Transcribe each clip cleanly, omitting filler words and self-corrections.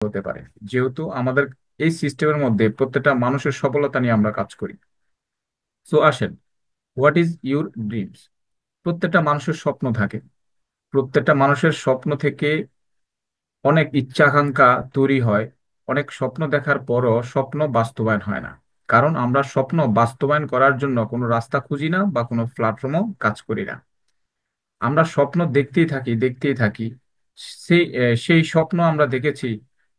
হতে পারে, যেহেতু আমাদের এই সিস্টেমের মধ্যে প্রত্যেকটা মানুষের সফলতা নিয়ে আমরা কাজ করি। সো আসেন, হোয়াট ইজ ইউর ড্রিমস? প্রত্যেকটা মানুষের স্বপ্ন থাকে। প্রত্যেকটা মানুষের স্বপ্ন থেকে অনেক ইচ্ছা আকাঙ্ক্ষা তৈরি হয়। অনেক স্বপ্ন দেখার পরও স্বপ্ন বাস্তবায়ন হয় না, কারণ আমরা স্বপ্ন বাস্তবায়ন করার জন্য কোনো রাস্তা খুঁজি না বা কোনো প্ল্যাটফর্মও কাজ করি না। আমরা স্বপ্ন দেখতেই থাকি দেখতেই থাকি। সেই স্বপ্ন আমরা দেখেছি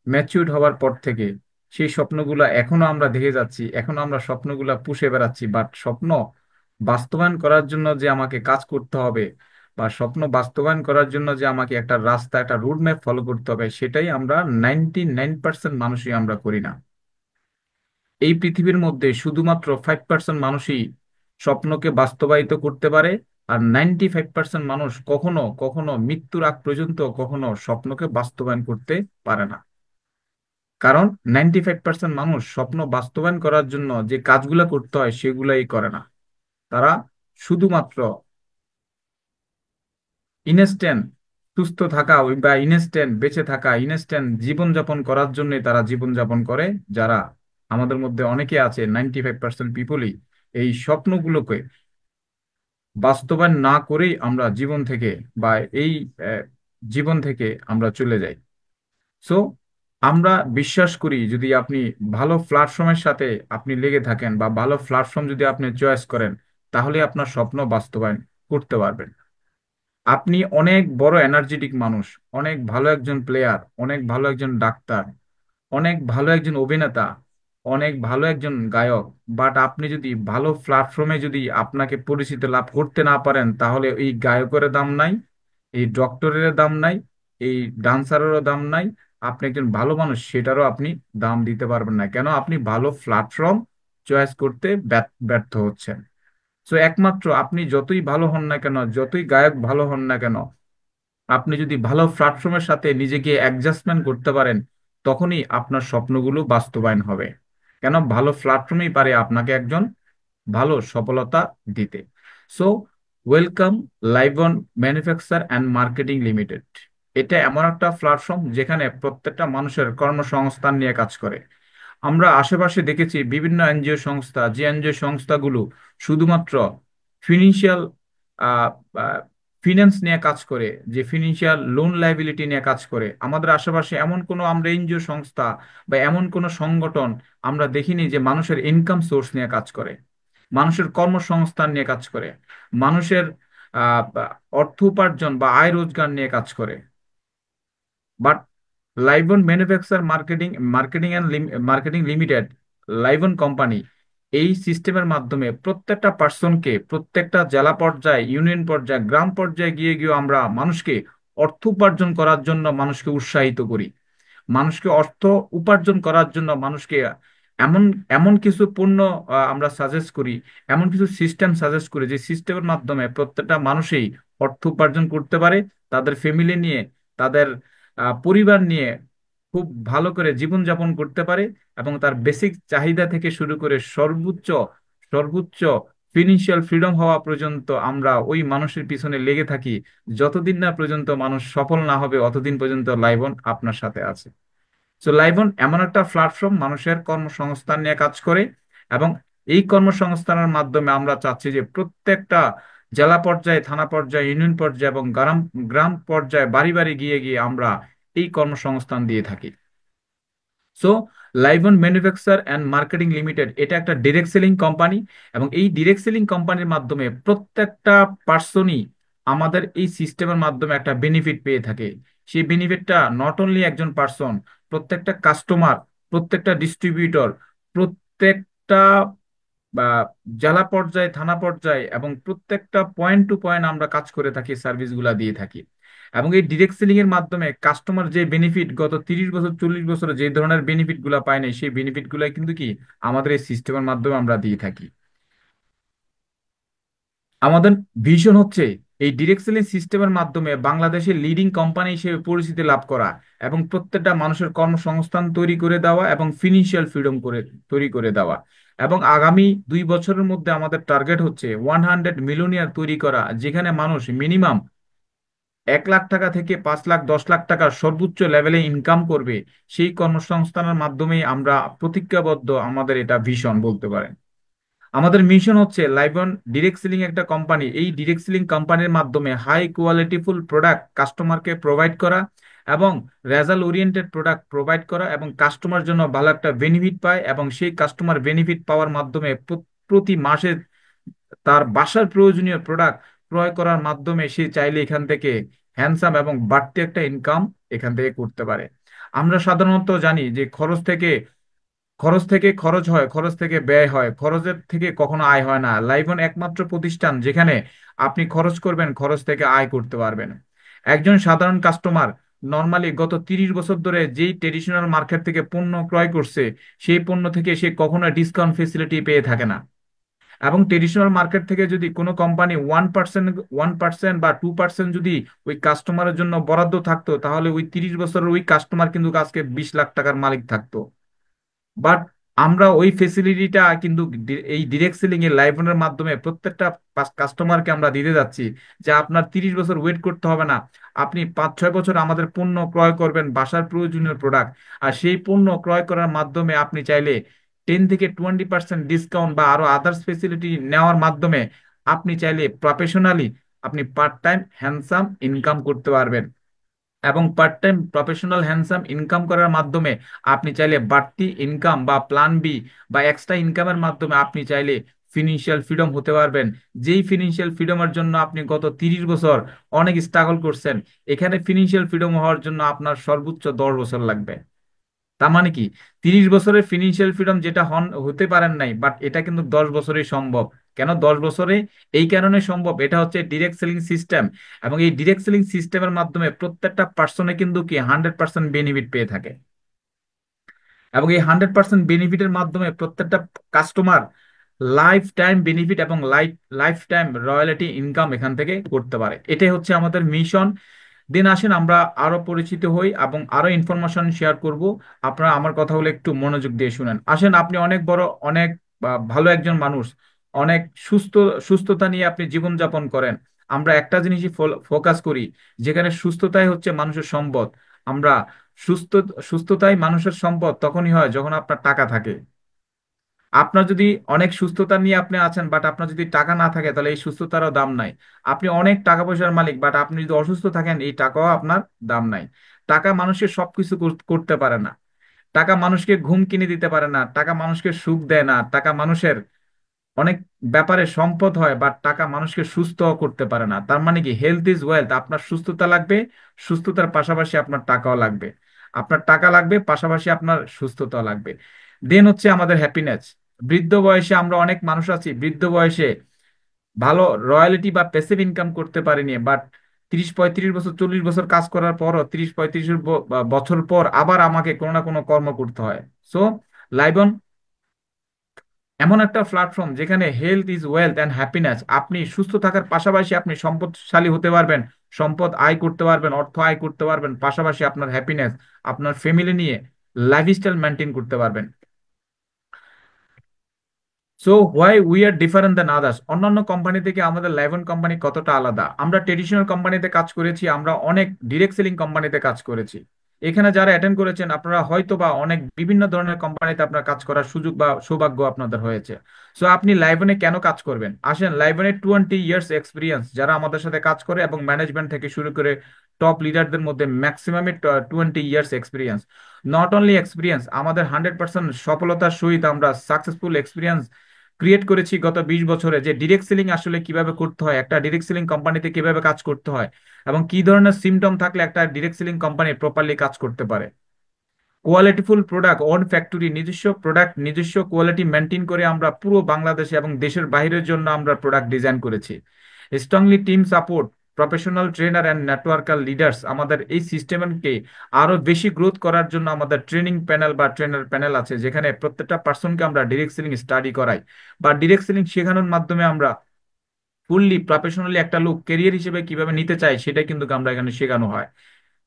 ম্যাচিউরড হওয়ার পর থেকে। সেই স্বপ্নগুলা এখনো আমরা দেখে যাচ্ছি, এখনো আমরা স্বপ্নগুলা পুষে বেড়াচ্ছি, বাট স্বপ্ন বাস্তবায়ন করার জন্য যে আমাকে কাজ করতে হবে বা স্বপ্ন বাস্তবায়ন করার জন্য যে আমাকে একটা রাস্তা, একটা রুট ম্যাপ ফলো করতে হবে, সেটাই আমরা 99% মানুষই আমরা করি না। এই পৃথিবীর মধ্যে শুধুমাত্র 5% মানুষই স্বপ্নকে বাস্তবায়িত করতে পারে। আর 95% মানুষ কখনো কখনো মৃত্যুর আগ পর্যন্ত কখনো স্বপ্নকে বাস্তবায়ন করতে পারে না। কারণ 95% মানুষ স্বপ্ন বাস্তবায়ন করার জন্য যে কাজগুলা করতে হয় সেগুলাই করে না। তারা শুধুমাত্র ইনস্ট্যান্ট সুস্থ থাকা বা ইনস্ট্যান্ট বেঁচে থাকা, ইনস্ট্যান্ট জীবনযাপন করার জন্য তারা জীবনযাপন করে। যারা আমাদের মধ্যে অনেকে আছে, 95% পিপলই এই স্বপ্নগুলোকে বাস্তবায়ন না করেই আমরা জীবন থেকে বা এই আহ, জীবন থেকে আমরা চলে যাই। সো আমরা বিশ্বাস করি, যদি আপনি ভালো প্ল্যাটফর্মের সাথে আপনি লেগে থাকেন বা ভালো প্ল্যাটফর্ম যদি আপনি চয়েস করেন, তাহলে আপনার স্বপ্ন বাস্তবায়ন করতে পারবেন। আপনি অনেক বড় এনার্জেটিক মানুষ, অনেক ভালো একজন প্লেয়ার, অনেক ভালো একজন ডাক্তার, অনেক ভালো একজন অভিনেতা, অনেক ভালো একজন গায়ক, বাট আপনি যদি ভালো প্ল্যাটফর্মে যদি আপনাকে পরিচিতি লাভ করতে না পারেন, তাহলে এই গায়কের দাম নাই, এই ডক্টরের দাম নাই, এই ডান্সারেরও দাম নাই। আপনি একজন ভালো মানুষ, সেটারও আপনি দাম দিতে পারবেন না। কেন? আপনি ভালো প্ল্যাটফর্ম চয়েস করতে ব্যর্থ হচ্ছেন। সো একমাত্র আপনি যতই ভালো হন না কেন, যতই গায়ক ভালো হন না কেন, আপনি যদি ভালো প্ল্যাটফর্মের সাথে নিজেকে অ্যাডজাস্টমেন্ট করতে পারেন, তখনই আপনার স্বপ্নগুলো বাস্তবায়ন হবে। কেন? ভালো প্ল্যাটফর্মই পারে আপনাকে একজন ভালো সফলতা দিতে। So welcome Liven manufacture and marketing limited. এটা এমন একটা প্ল্যাটফর্ম যেখানে প্রত্যেকটা মানুষের কর্মসংস্থান নিয়ে কাজ করে। আমরা আশেপাশে দেখেছি বিভিন্ন এনজিও সংস্থা, যে এনজিও সংস্থাগুলো শুধুমাত্র ফিনান্সিয়াল ফিনান্স নিয়ে কাজ করে, যে ফিনান্সিয়াল লোন লাইবিলিটি নিয়ে কাজ করে। আমাদের আশেপাশে এমন কোনো আমরা এনজিও সংস্থা বা এমন কোনো সংগঠন আমরা দেখিনি যে মানুষের ইনকাম সোর্স নিয়ে কাজ করে, মানুষের কর্মসংস্থান নিয়ে কাজ করে, মানুষের বা অর্থ উপার্জন বা আয় রোজগার নিয়ে কাজ করে। But Liven manufacture marketing and marketing limited, Liven company, এই সিস্টেমের মাধ্যমে প্রত্যেকটা পার্সনকে প্রত্যেকটা জেলা পর্যায়ে, ইউনিয়ন পর্যায়ে, গ্রাম পর্যায়ে গিয়ে গিয়ে আমরা মানুষকে অর্থ উপার্জন করার জন্য মানুষকে উৎসাহিত করি। মানুষকে অর্থ উপার্জন করার জন্য মানুষকে এমন এমন কিছু পণ্য আমরা সাজেস্ট করি, এমন কিছু সিস্টেম সাজেস্ট করি, যে সিস্টেমের মাধ্যমে প্রত্যেকটা মানুষই অর্থ উপার্জন করতে পারে, তাদের ফ্যামিলি নিয়ে, তাদের পরিবার নিয়ে খুব ভালো করে জীবনযাপন করতে পারে, এবং তার বেসিক চাহিদা থেকে শুরু করে সর্বোচ্চ সর্বোচ্চ ফিনান্সিয়াল ফ্রিডম হওয়া পর্যন্ত আমরা ওই মানুষের পিছনে লেগে থাকি। যতদিন না পর্যন্ত মানুষ সফল না হবে, অতদিন পর্যন্ত লাইবন আপনার সাথে আছে। সো লাইভন এমন একটা প্ল্যাটফর্ম মানুষের কর্মসংস্থান নিয়ে কাজ করে, এবং এই কর্মসংস্থানের মাধ্যমে আমরা চাচ্ছি যে প্রত্যেকটা জেলা পর্যায়ে, থানা পর্যায়ে, ইউনিয়ন পর্যায়ে এবং গ্রাম গ্রাম পর্যায়ে বাড়ি বাড়ি গিয়ে গিয়ে আমরা এই কর্মসংস্থান দিয়ে থাকি। So Liven manufacture and marketing limited এটা একটা ডিরেক্ট সেলিং কোম্পানি, এবং এই ডিরেক্ট সেলিং কোম্পানির মাধ্যমে প্রত্যেকটা পার্সনই আমাদের এই সিস্টেমের মাধ্যমে একটা বেনিফিট পেয়ে থাকে। সেই বেনিফিটটা নট অনলি একজন পার্সন, প্রত্যেকটা কাস্টমার, প্রত্যেকটা ডিস্ট্রিবিউটর, প্রত্যেকটা বা জেলা পর্যায়ে, থানা পর্যায়ে এবং প্রত্যেকটা পয়েন্ট টু পয়েন্ট আমরা কাজ করে থাকি, সার্ভিসগুলা দিয়ে থাকি। এবং এই ডিরেক্ট সেলিং এর মাধ্যমে কাস্টমার যে বেনিফিট গত 30 বছর 40 বছরে যে ধরনের বেনিফিট গুলা পায় নাই, সেই বেনিফিট গুলা কিন্তু কি আমাদের এই সিস্টেমের মাধ্যমে আমরা দিয়ে থাকি। আমাদের ভিশন হচ্ছে এই ডিরেক্ট সেলিং সিস্টেমের মাধ্যমে বাংলাদেশের লিডিং কোম্পানি হিসেবে পরিচিতি লাভ করা, এবং প্রত্যেকটা মানুষের কর্মসংস্থান তৈরি করে দেওয়া এবং ফিনান্সিয়াল ফ্রিডম তৈরি করে দেওয়া। এবং আগামী 2 বছরের মধ্যে আমাদের টার্গেট হচ্ছে 100 মিলিয়নিয়ার তৈরি করা, যেখানে মানুষ মিনিমাম 1 লাখ টাকা থেকে 5 লাখ 10 লাখ টাকার সর্বোচ্চ লেভেলে ইনকাম করবে, সেই কর্মসংস্থানের মাধ্যমেই আমরা প্রতিজ্ঞাবদ্ধ। আমাদের এটা ভিশন বলতে পারেন। আমাদের মিশন হচ্ছে লাইভন ডিরেক্ট সেলিং একটা কোম্পানি, এই ডিরেক্ট সেলিং কোম্পানির মাধ্যমে হাই কোয়ালিটিফুল প্রোডাক্ট কাস্টমারকে প্রোভাইড করা এবং রেজাল্ট ওরিয়েন্টেড প্রোডাক্ট প্রোভাইড করা এবং কাস্টমার জন্য ভালো একটা বেনিফিট পায়, এবং সেই কাস্টমার বেনিফিট পাওয়ার মাধ্যমে প্রতি মাসে তার বাসার প্রয়োজনীয় প্রোডাক্ট ক্রয় করার মাধ্যমে সে চাইলে এখান থেকে হ্যান্ডসাম এবং বাড়তি একটা ইনকাম এখান থেকে করতে পারে। আমরা সাধারণত জানি যে খরচ থেকে খরচ হয়, খরচ থেকে ব্যয় হয়, খরচের থেকে কখনো আয় হয় না। লাইভন একমাত্র প্রতিষ্ঠান যেখানে আপনি খরচ করবেন, খরচ থেকে আয় করতে পারবেন। একজন সাধারণ কাস্টমার নর্মালি গত 30 বছর ধরে যেই ট্রেডিশনাল মার্কেট থেকে পণ্য ক্রয় করছে, সেই পণ্য থেকে সে কখনো ডিসকাউন্ট ফেসিলিটি পেয়ে থাকে না। এবং ট্রেডিশনাল মার্কেট থেকে যদি কোনো কোম্পানি 1% বা 2% যদি ওই কাস্টমারের জন্য বরাদ্দ থাকতো, তাহলে ওই 30 বছরের ওই কাস্টমার কিন্তু আজকে 20 লাখ টাকার মালিক থাকতো। বাট আমরা ওই ফেসিলিটিটা কিন্তু এই ডিরেক্ট সেলিং এর লাইভনের মাধ্যমে প্রত্যেকটা কাস্টমারকে আমরা দিতে যাচ্ছি, যে আপনার 30 বছর ওয়েট করতে হবে না। আপনি 5-6 বছর আমাদের পণ্য ক্রয় করবেন, বাসার প্রয়োজনীয় প্রোডাক্ট, আর সেই পণ্য ক্রয় করার মাধ্যমে আপনি চাইলে 10 থেকে 20% ডিসকাউন্ট বা আরো আদার্স ফেসিলিটি নেওয়ার মাধ্যমে আপনি চাইলে প্রফেশনালি আপনি পার্ট টাইম হ্যান্ডসাম ইনকাম করতে পারবেন। এবং part time professional handsome income করার মাধ্যমে আপনি চাইলে বাড়তি ইনকাম বা প্ল্যান বি বা এক্সট্রা ইনকামের মাধ্যমে আপনি চাইলে ফিনান্সিয়াল ফ্রিডম হতে পারবেন। যেই ফিনান্সিয়াল ফ্রিডমের জন্য আপনি গত 30 বছর অনেক স্ট্রাগল করছেন, এখানে ফিনান্সিয়াল ফ্রিডম হওয়ার জন্য আপনার সর্বোচ্চ 10 বছর লাগবে। তার মানে কি, 30 বছরের ফিনান্সিয়াল ফ্রিডম যেটা হতে পারেন নাই, বাট এটা কিন্তু 10 বছরেই সম্ভব। কেন 10 বছরে? এই কারণে সম্ভব, এটা হচ্ছে ডিরেক্ট সেলিং সিস্টেম। এবং এই ডিরেক্ট সেলিং সিস্টেমের মাধ্যমে প্রত্যেকটা পার্সনে কিন্তু কি 100% বেনিফিট পেয়ে থাকে। এবং এই 100% বেনিফিটের মাধ্যমে প্রত্যেকটা কাস্টমার লাইফ টাইম বেনিফিট এবং লাইফ টাইম রয়্যালিটি ইনকাম এখান থেকে করতে পারে। এটাই হচ্ছে আমাদের মিশন। দিন আসেন আমরা আরো পরিচিত হই এবং আরো ইনফরমেশন শেয়ার করব। আপনারা আমার কথা হলে একটু মনোযোগ দিয়ে শুনেন। আসেন, আপনি অনেক বড়, অনেক ভালো একজন মানুষ, অনেক সুস্থতা নিয়ে আপনি জীবনযাপন করেন। আমরা একটা জিনিসই ফোকাস করি, যেখানে সুস্থতাই হচ্ছে মানুষের সম্পদ। আমরা সুস্থ সুস্থতাই মানুষের সম্পদ তখনই হয় যখন আপনার টাকা থাকে। আপনার যদি অনেক সুস্থতা নিয়ে আপনি আছেন, বাট আপনার যদি টাকা না থাকে, তাহলে এই সুস্থতারও দাম নাই। আপনি অনেক টাকা পয়সার মালিক, বাট আপনি যদি অসুস্থ থাকেন, এই টাকাও আপনার দাম নাই। টাকা মানুষের সবকিছু করতে পারে না। টাকা মানুষকে ঘুম কিনে দিতে পারে না, টাকা মানুষকে সুখ দেয় না, টাকা মানুষের অনেক ব্যাপারে সম্পদ হয়, বাট টাকা মানুষকে সুস্থ করতে পারে না। তার মানে কি, হেলথ ইজ ওয়েলথ। আপনার সুস্থতা লাগবে, সুস্থতার পাশাপাশি আপনার টাকাও লাগবে। আপনার টাকা লাগবে, পাশাপাশি আপনার সুস্থতা লাগবে। দেন হচ্ছে আমাদের হ্যাপিনেস। বৃদ্ধ বয়সে আমরা অনেক মানুষ আছি, বৃদ্ধ বয়সে ভালো রয়্যালিটি বা প্যাসিভ ইনকাম করতে পারিনি, বাট 30-35 বছর 40 বছর কাজ করার পরও 30-35 বছর পর আবার আমাকে কোনো না কোনো কর্ম করতে হয়। সো লাইবন এমন একটা প্ল্যাটফর্ম যেখানে health is wealth and happiness. আপনি সুস্থ থাকার পাশাপাশি আপনি সম্পদশালী হতে পারবেন, সম্পদ আয় করতে পারবেন, অর্থ আয় করতে পারবেন, পাশাপাশি আপনার হ্যাপিনেস, আপনার ফ্যামিলি নিয়ে লাইফস্টাইল মেনটেন করতে পারবেন। So why we are different then others. অন্যান্য কোম্পানি থেকে আমাদের লাইভন কোম্পানি কতটা আলাদা? আমরা ট্রেডিশনাল কোম্পানিতে কাজ করেছি, আমরা অনেক ডিরেক্ট সেলিং কোম্পানিতে কাজ করেছি। এখানে যারা অ্যাটেন্ড করেছেন, আপনারা হয়তো বা অনেক বিভিন্ন ধরনের কোম্পানিতে আপনার কাজ করার সুযোগ বা সৌভাগ্য আপনাদের হয়েছে। সো আপনি লাইভনে কেন কাজ করবেন? আসেন, লাইভনে 20 ইয়ার্স এক্সপিরিয়েন্স যারা আমাদের সাথে কাজ করে, এবং ম্যানেজমেন্ট থেকে শুরু করে টপ লিডারদের মধ্যে ম্যাক্সিমামে 20 years experience. Not only experience, আমাদের 100% সফলতার সহিত আমরা সাকসেসফুল এক্সপিরিয়েন্স ক্রিয়েট করেছি গত 20 বছরে, যে ডিরেক্ট সেলিং আসলে কিভাবে করতে হয়, একটা ডিরেক্ট সেলিং কোম্পানিতে কিভাবে কাজ করতে হয়, এবং কি ধরনের সিমটম থাকলে একটা ডিরেক্ট সেলিং কোম্পানি প্রপারলি কাজ করতে পারে। কোয়ালিটিফুল প্রোডাক্ট, ওন ফ্যাক্টরি, নিজস্ব প্রোডাক্ট, নিজস্ব কোয়ালিটি মেনটেন করে আমরা পুরো বাংলাদেশে এবং দেশের বাইরের জন্য আমরা প্রোডাক্ট ডিজাইন করেছি। Strongly team support, professional trainer and networker leaders. আমাদের এই সিস্টেমকে আরো বেশি গ্রোথ করার জন্য আমাদের ট্রেনিং প্যানেল বা ট্রেনার প্যানেল আছে, যেখানে প্রত্যেকটা পার্সনকে আমরা ডিরেক্ট সেলিং স্টাডি করাই, বা ডিরেক্ট সেলিং শেখানোর মাধ্যমে আমরা ফুললি প্রফেশনালি একটা লোক কেরিয়ার হিসেবে কিভাবে নিতে চাই, সেটা কিন্তু আমরা এখানে শেখানো হয়।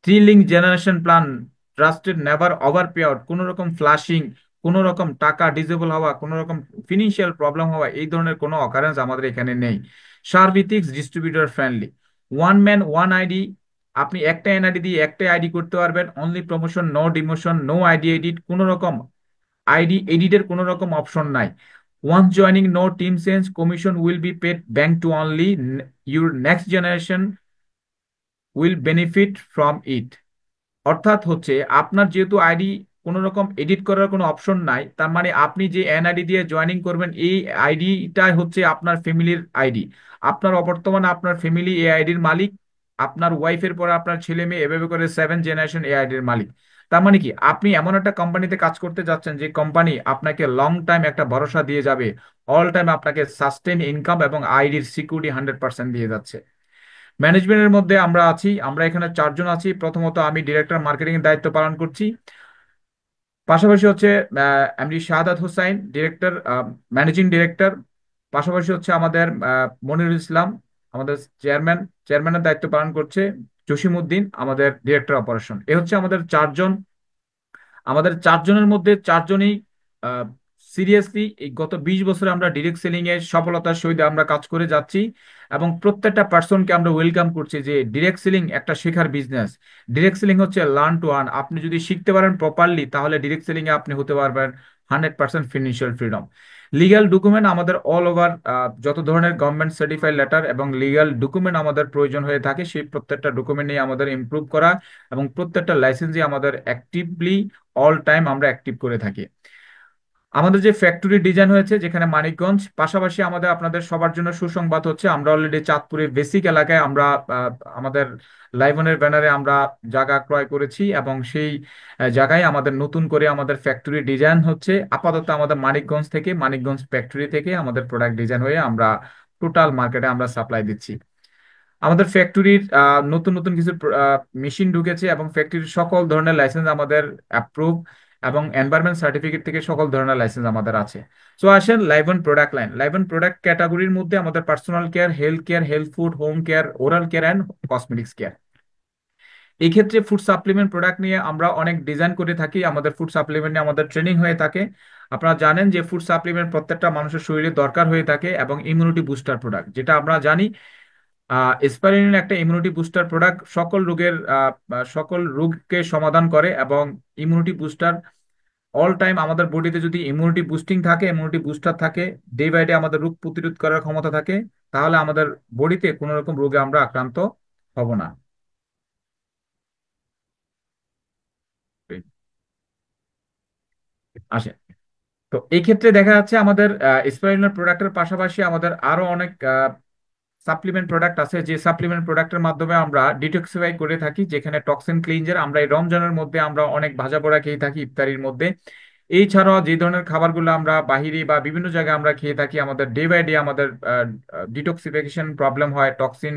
3 link generation plan, trusted never over pay out, কোনো রকম ফ্লাশিং, কোনো রকম টাকা ডিজেবল হওয়া, কোনো রকম ফিনান্সিয়াল প্রবলেম হওয়া, এই ধরনের কোনো অকারেন্স আমাদের এখানে নেই। সার্ভিটিক্স distributor friendly, one man one ID আপনি একটা এনআইডি দিয়ে একটা আইডি করতে পারবেন, only promotion, no demotion, no ID edit, কোনো রকম আইডি এডিটের কোনো রকম অপশন নাই। Once joining, no team change, commission will be paid bank to only, your next generation will benefit from it. অর্থাৎ হচ্ছে আপনার যেহেতু আইডি কোনো রকম এডিট করার কোনো অপশন নাই, তার মানে আপনি যে এনআইডি দিয়ে জয়েনিং করবেন এই আইডিটাই হচ্ছে আপনার ফ্যামিলির আইডি। আপনার অবর্তমানে আপনার ফ্যামিলি এই আইডির মালিক, আপনার ওয়াইফের পরে আপনার ছেলে মেয়ে, এভাবে করে 7 জেনারেশন এই আইডির মালিক। তার মানে কি, আপনি এমন একটা কোম্পানিতে কাজ করতে যাচ্ছেন যে কোম্পানি আপনাকে লং টাইম একটা ভরসা দিয়ে যাবে, অল টাইম আপনাকে সাস্টেন ইনকাম এবং আইডির সিকিউরিটি 100% দিয়ে যাচ্ছে। ম্যানেজমেন্টের মধ্যে আমরা আছি, আমরা এখানে 4 জন আছি। প্রথমত আমি ডিরেক্টর মার্কেটিং এর দায়িত্ব পালন করছি। পাশাপাশি হচ্ছে এমডি শাহাদাত হোসাইন, ডিরেক্টর, ম্যানেজিং ডিরেক্টর। পাশাপাশি হচ্ছে আমাদের মনিরুল ইসলাম, আমাদের চেয়ারম্যান। চেয়ারম্যানের দায়িত্ব পালন করছে জসিমউদ্দিন, আমাদের ডিরেক্টর অপারেশন। এ হচ্ছে আমাদের 4 জন। আমাদের 4 জনের মধ্যে 4 জনই সিরিয়াসলি এই গত 20 বছরে আমরা ডিরেক্ট সেলিং এর সফলতার সহিত আমরা কাজ করে যাচ্ছি, এবং প্রত্যেকটা পার্সনকে আমরা ওয়েলকাম করছি যে ডিরেক্ট সেলিং একটা শেখার বিজনেস। ডিরেক্ট সেলিং হচ্ছে লার্ন টু আর্ন। আপনি যদি শিখতে পারেন প্রপারলি, তাহলে ডিরেক্ট সেলিং এ আপনি হতে পারবেন 100% ফিনান্সিয়াল ফ্রিডম। লিগ্যাল ডকুমেন্ট আমাদের অল ওভার, যত ধরনের গভর্নমেন্ট সার্টিফাইড লেটার এবং লিগ্যাল ডকুমেন্ট আমাদের প্রয়োজন হয়ে থাকে, সেই প্রত্যেকটা ডকুমেন্ট নিয়ে আমাদের ইমপ্রুভ করা, এবং প্রত্যেকটা লাইসেন্সই আমাদের অ্যাক্টিভলি অল টাইম আমরা অ্যাক্টিভ করে থাকি। আমাদের যে ফ্যাক্টরি ডিজাইন হয়েছে যেখানে মানিকগঞ্জ, পাশাপাশি আমাদের আপনাদের সবার জন্য সুসংবাদ হচ্ছে আমরা অলরেডি চাঁদপুরে বেসিক এলাকায় আমরা আমাদের লাইভনের ব্যানারে আমরা জায়গা ক্রয় করেছি, এবং সেই জায়গায় আমাদের নতুন করে আমাদের ফ্যাক্টরি ডিজাইন হচ্ছে। আপাতত আমাদের মানিকগঞ্জ থেকে, মানিকগঞ্জ ফ্যাক্টরি থেকে আমাদের প্রোডাক্ট ডিজাইন হয়ে আমরা টোটাল মার্কেটে আমরা সাপ্লাই দিচ্ছি। আমাদের ফ্যাক্টরির নতুন নতুন কিছু মেশিন ঢুকেছে, এবং ফ্যাক্টরির সকল ধরনের লাইসেন্স আমাদের অ্যাপ্রুভ, এবং এনভায়রনমেন্ট সার্টিফিকেট থেকে সকল ধরনের লাইসেন্স আমাদের আছে। সো আসেন লাইভন প্রোডাক্ট লাইন। লাইভন প্রোডাক্ট ক্যাটাগরির মধ্যে আমাদের personal care, health care, health food, home care, oral care and cosmetics care. এই ক্ষেত্রে ফুড সাপ্লিমেন্ট প্রোডাক্ট নিয়ে আমরা অনেক ডিজাইন করে থাকি, আমাদের ফুড সাপ্লিমেন্ট নিয়ে আমাদের ট্রেনিং হয়ে থাকে। আপনারা জানেন যে ফুড সাপ্লিমেন্ট প্রত্যেকটা মানুষের শরীরে দরকার হয়ে থাকে, এবং ইমিউনিটি বুস্টার প্রোডাক্ট, যেটা আমরা জানি স্পাইরুলিন একটা ইমিউনিটি বুস্টার প্রোডাক্ট, সকল রোগকে সমাধান করে, এবং ইমিউনিটি বুস্টার অল টাইম আমাদের বডিতে যদি ইমিউনিটি বুস্টিং থাকে, ইমিউনিটি বুস্টার থাকে, ডে বাই ডে আমাদের রোগ প্রতিরোধ করার ক্ষমতা থাকে, তাহলে আমাদের বডিতে কোনো রকম রোগে আমরা আক্রান্ত হব না। আসে, তো এই ক্ষেত্রে দেখা যাচ্ছে আমাদের স্পাইরুলিনের প্রোডাক্টের পাশাপাশি আমাদের আরো অনেক সাপ্লিমেন্ট প্রোডাক্ট আছে, যে সাপ্লিমেন্ট প্রোডাক্টের মাধ্যমে আমরা ডিটক্সিফাই করে থাকি, যেখানে টক্সিন ক্লিনজার। আমরা এই রমজানের মধ্যে আমরা অনেক ভাজা পোড়া খেয়ে থাকি ইফতারির মধ্যে। এই ছাড়াও যে ধরনের খাবারগুলো আমরা বাহিরে বা বিভিন্ন জায়গায় আমরা খেয়ে থাকি, আমাদের ডে বাই ডে আমাদের ডিটক্সিফিকেশন প্রবলেম হয়, টক্সিন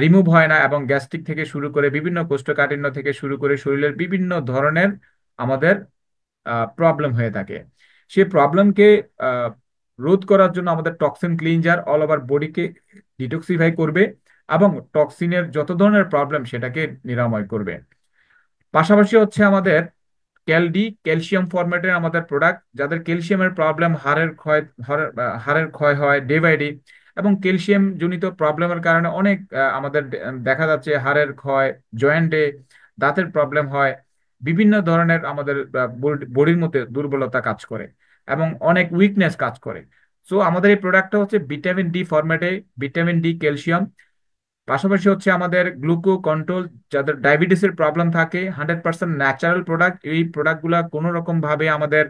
রিমুভ হয় না, এবং গ্যাস্ট্রিক থেকে শুরু করে বিভিন্ন কোষ্ঠকাঠিন্য থেকে শুরু করে শরীরের বিভিন্ন ধরনের আমাদের প্রবলেম হয়ে থাকে। সেই প্রবলেমকে রোধ করার জন্য আমাদের টক্সিন ক্লিনজার অল ওভার বডিকে ডিটক্সিফাই করবে, এবং টক্সিনের যত ধরনের প্রবলেম সেটাকে নিরাময় করবে। পাশাপাশি হচ্ছে আমাদের ক্যালডি, ক্যালসিয়াম ফরম্যাটের আমাদের প্রোডাক্ট, যাদের ক্যালসিয়ামের প্রবলেম, হাড়ের ক্ষয় হয় ডে বাই ডে, এবং ক্যালসিয়াম জনিত প্রবলেমের কারণে অনেক আমাদের দেখা যাচ্ছে হাড়ের ক্ষয়, জয়েন্টে দাঁতের প্রবলেম হয়, বিভিন্ন ধরনের আমাদের বডির মধ্যে দুর্বলতা কাজ করে, এবং অনেক উইকনেস কাজ করে। সো আমাদের এই প্রোডাক্টটা হচ্ছে ভিটামিন ডি ফরম্যাটে, ভিটামিন ডি, ক্যালসিয়াম। পাশাপাশি হচ্ছে আমাদের গ্লুকো কন্ট্রোল, যাদের ডায়াবেটিসের প্রবলেম থাকে, 100% ন্যাচারাল প্রোডাক্ট। এই প্রোডাক্টগুলা কোনো রকম ভাবে আমাদের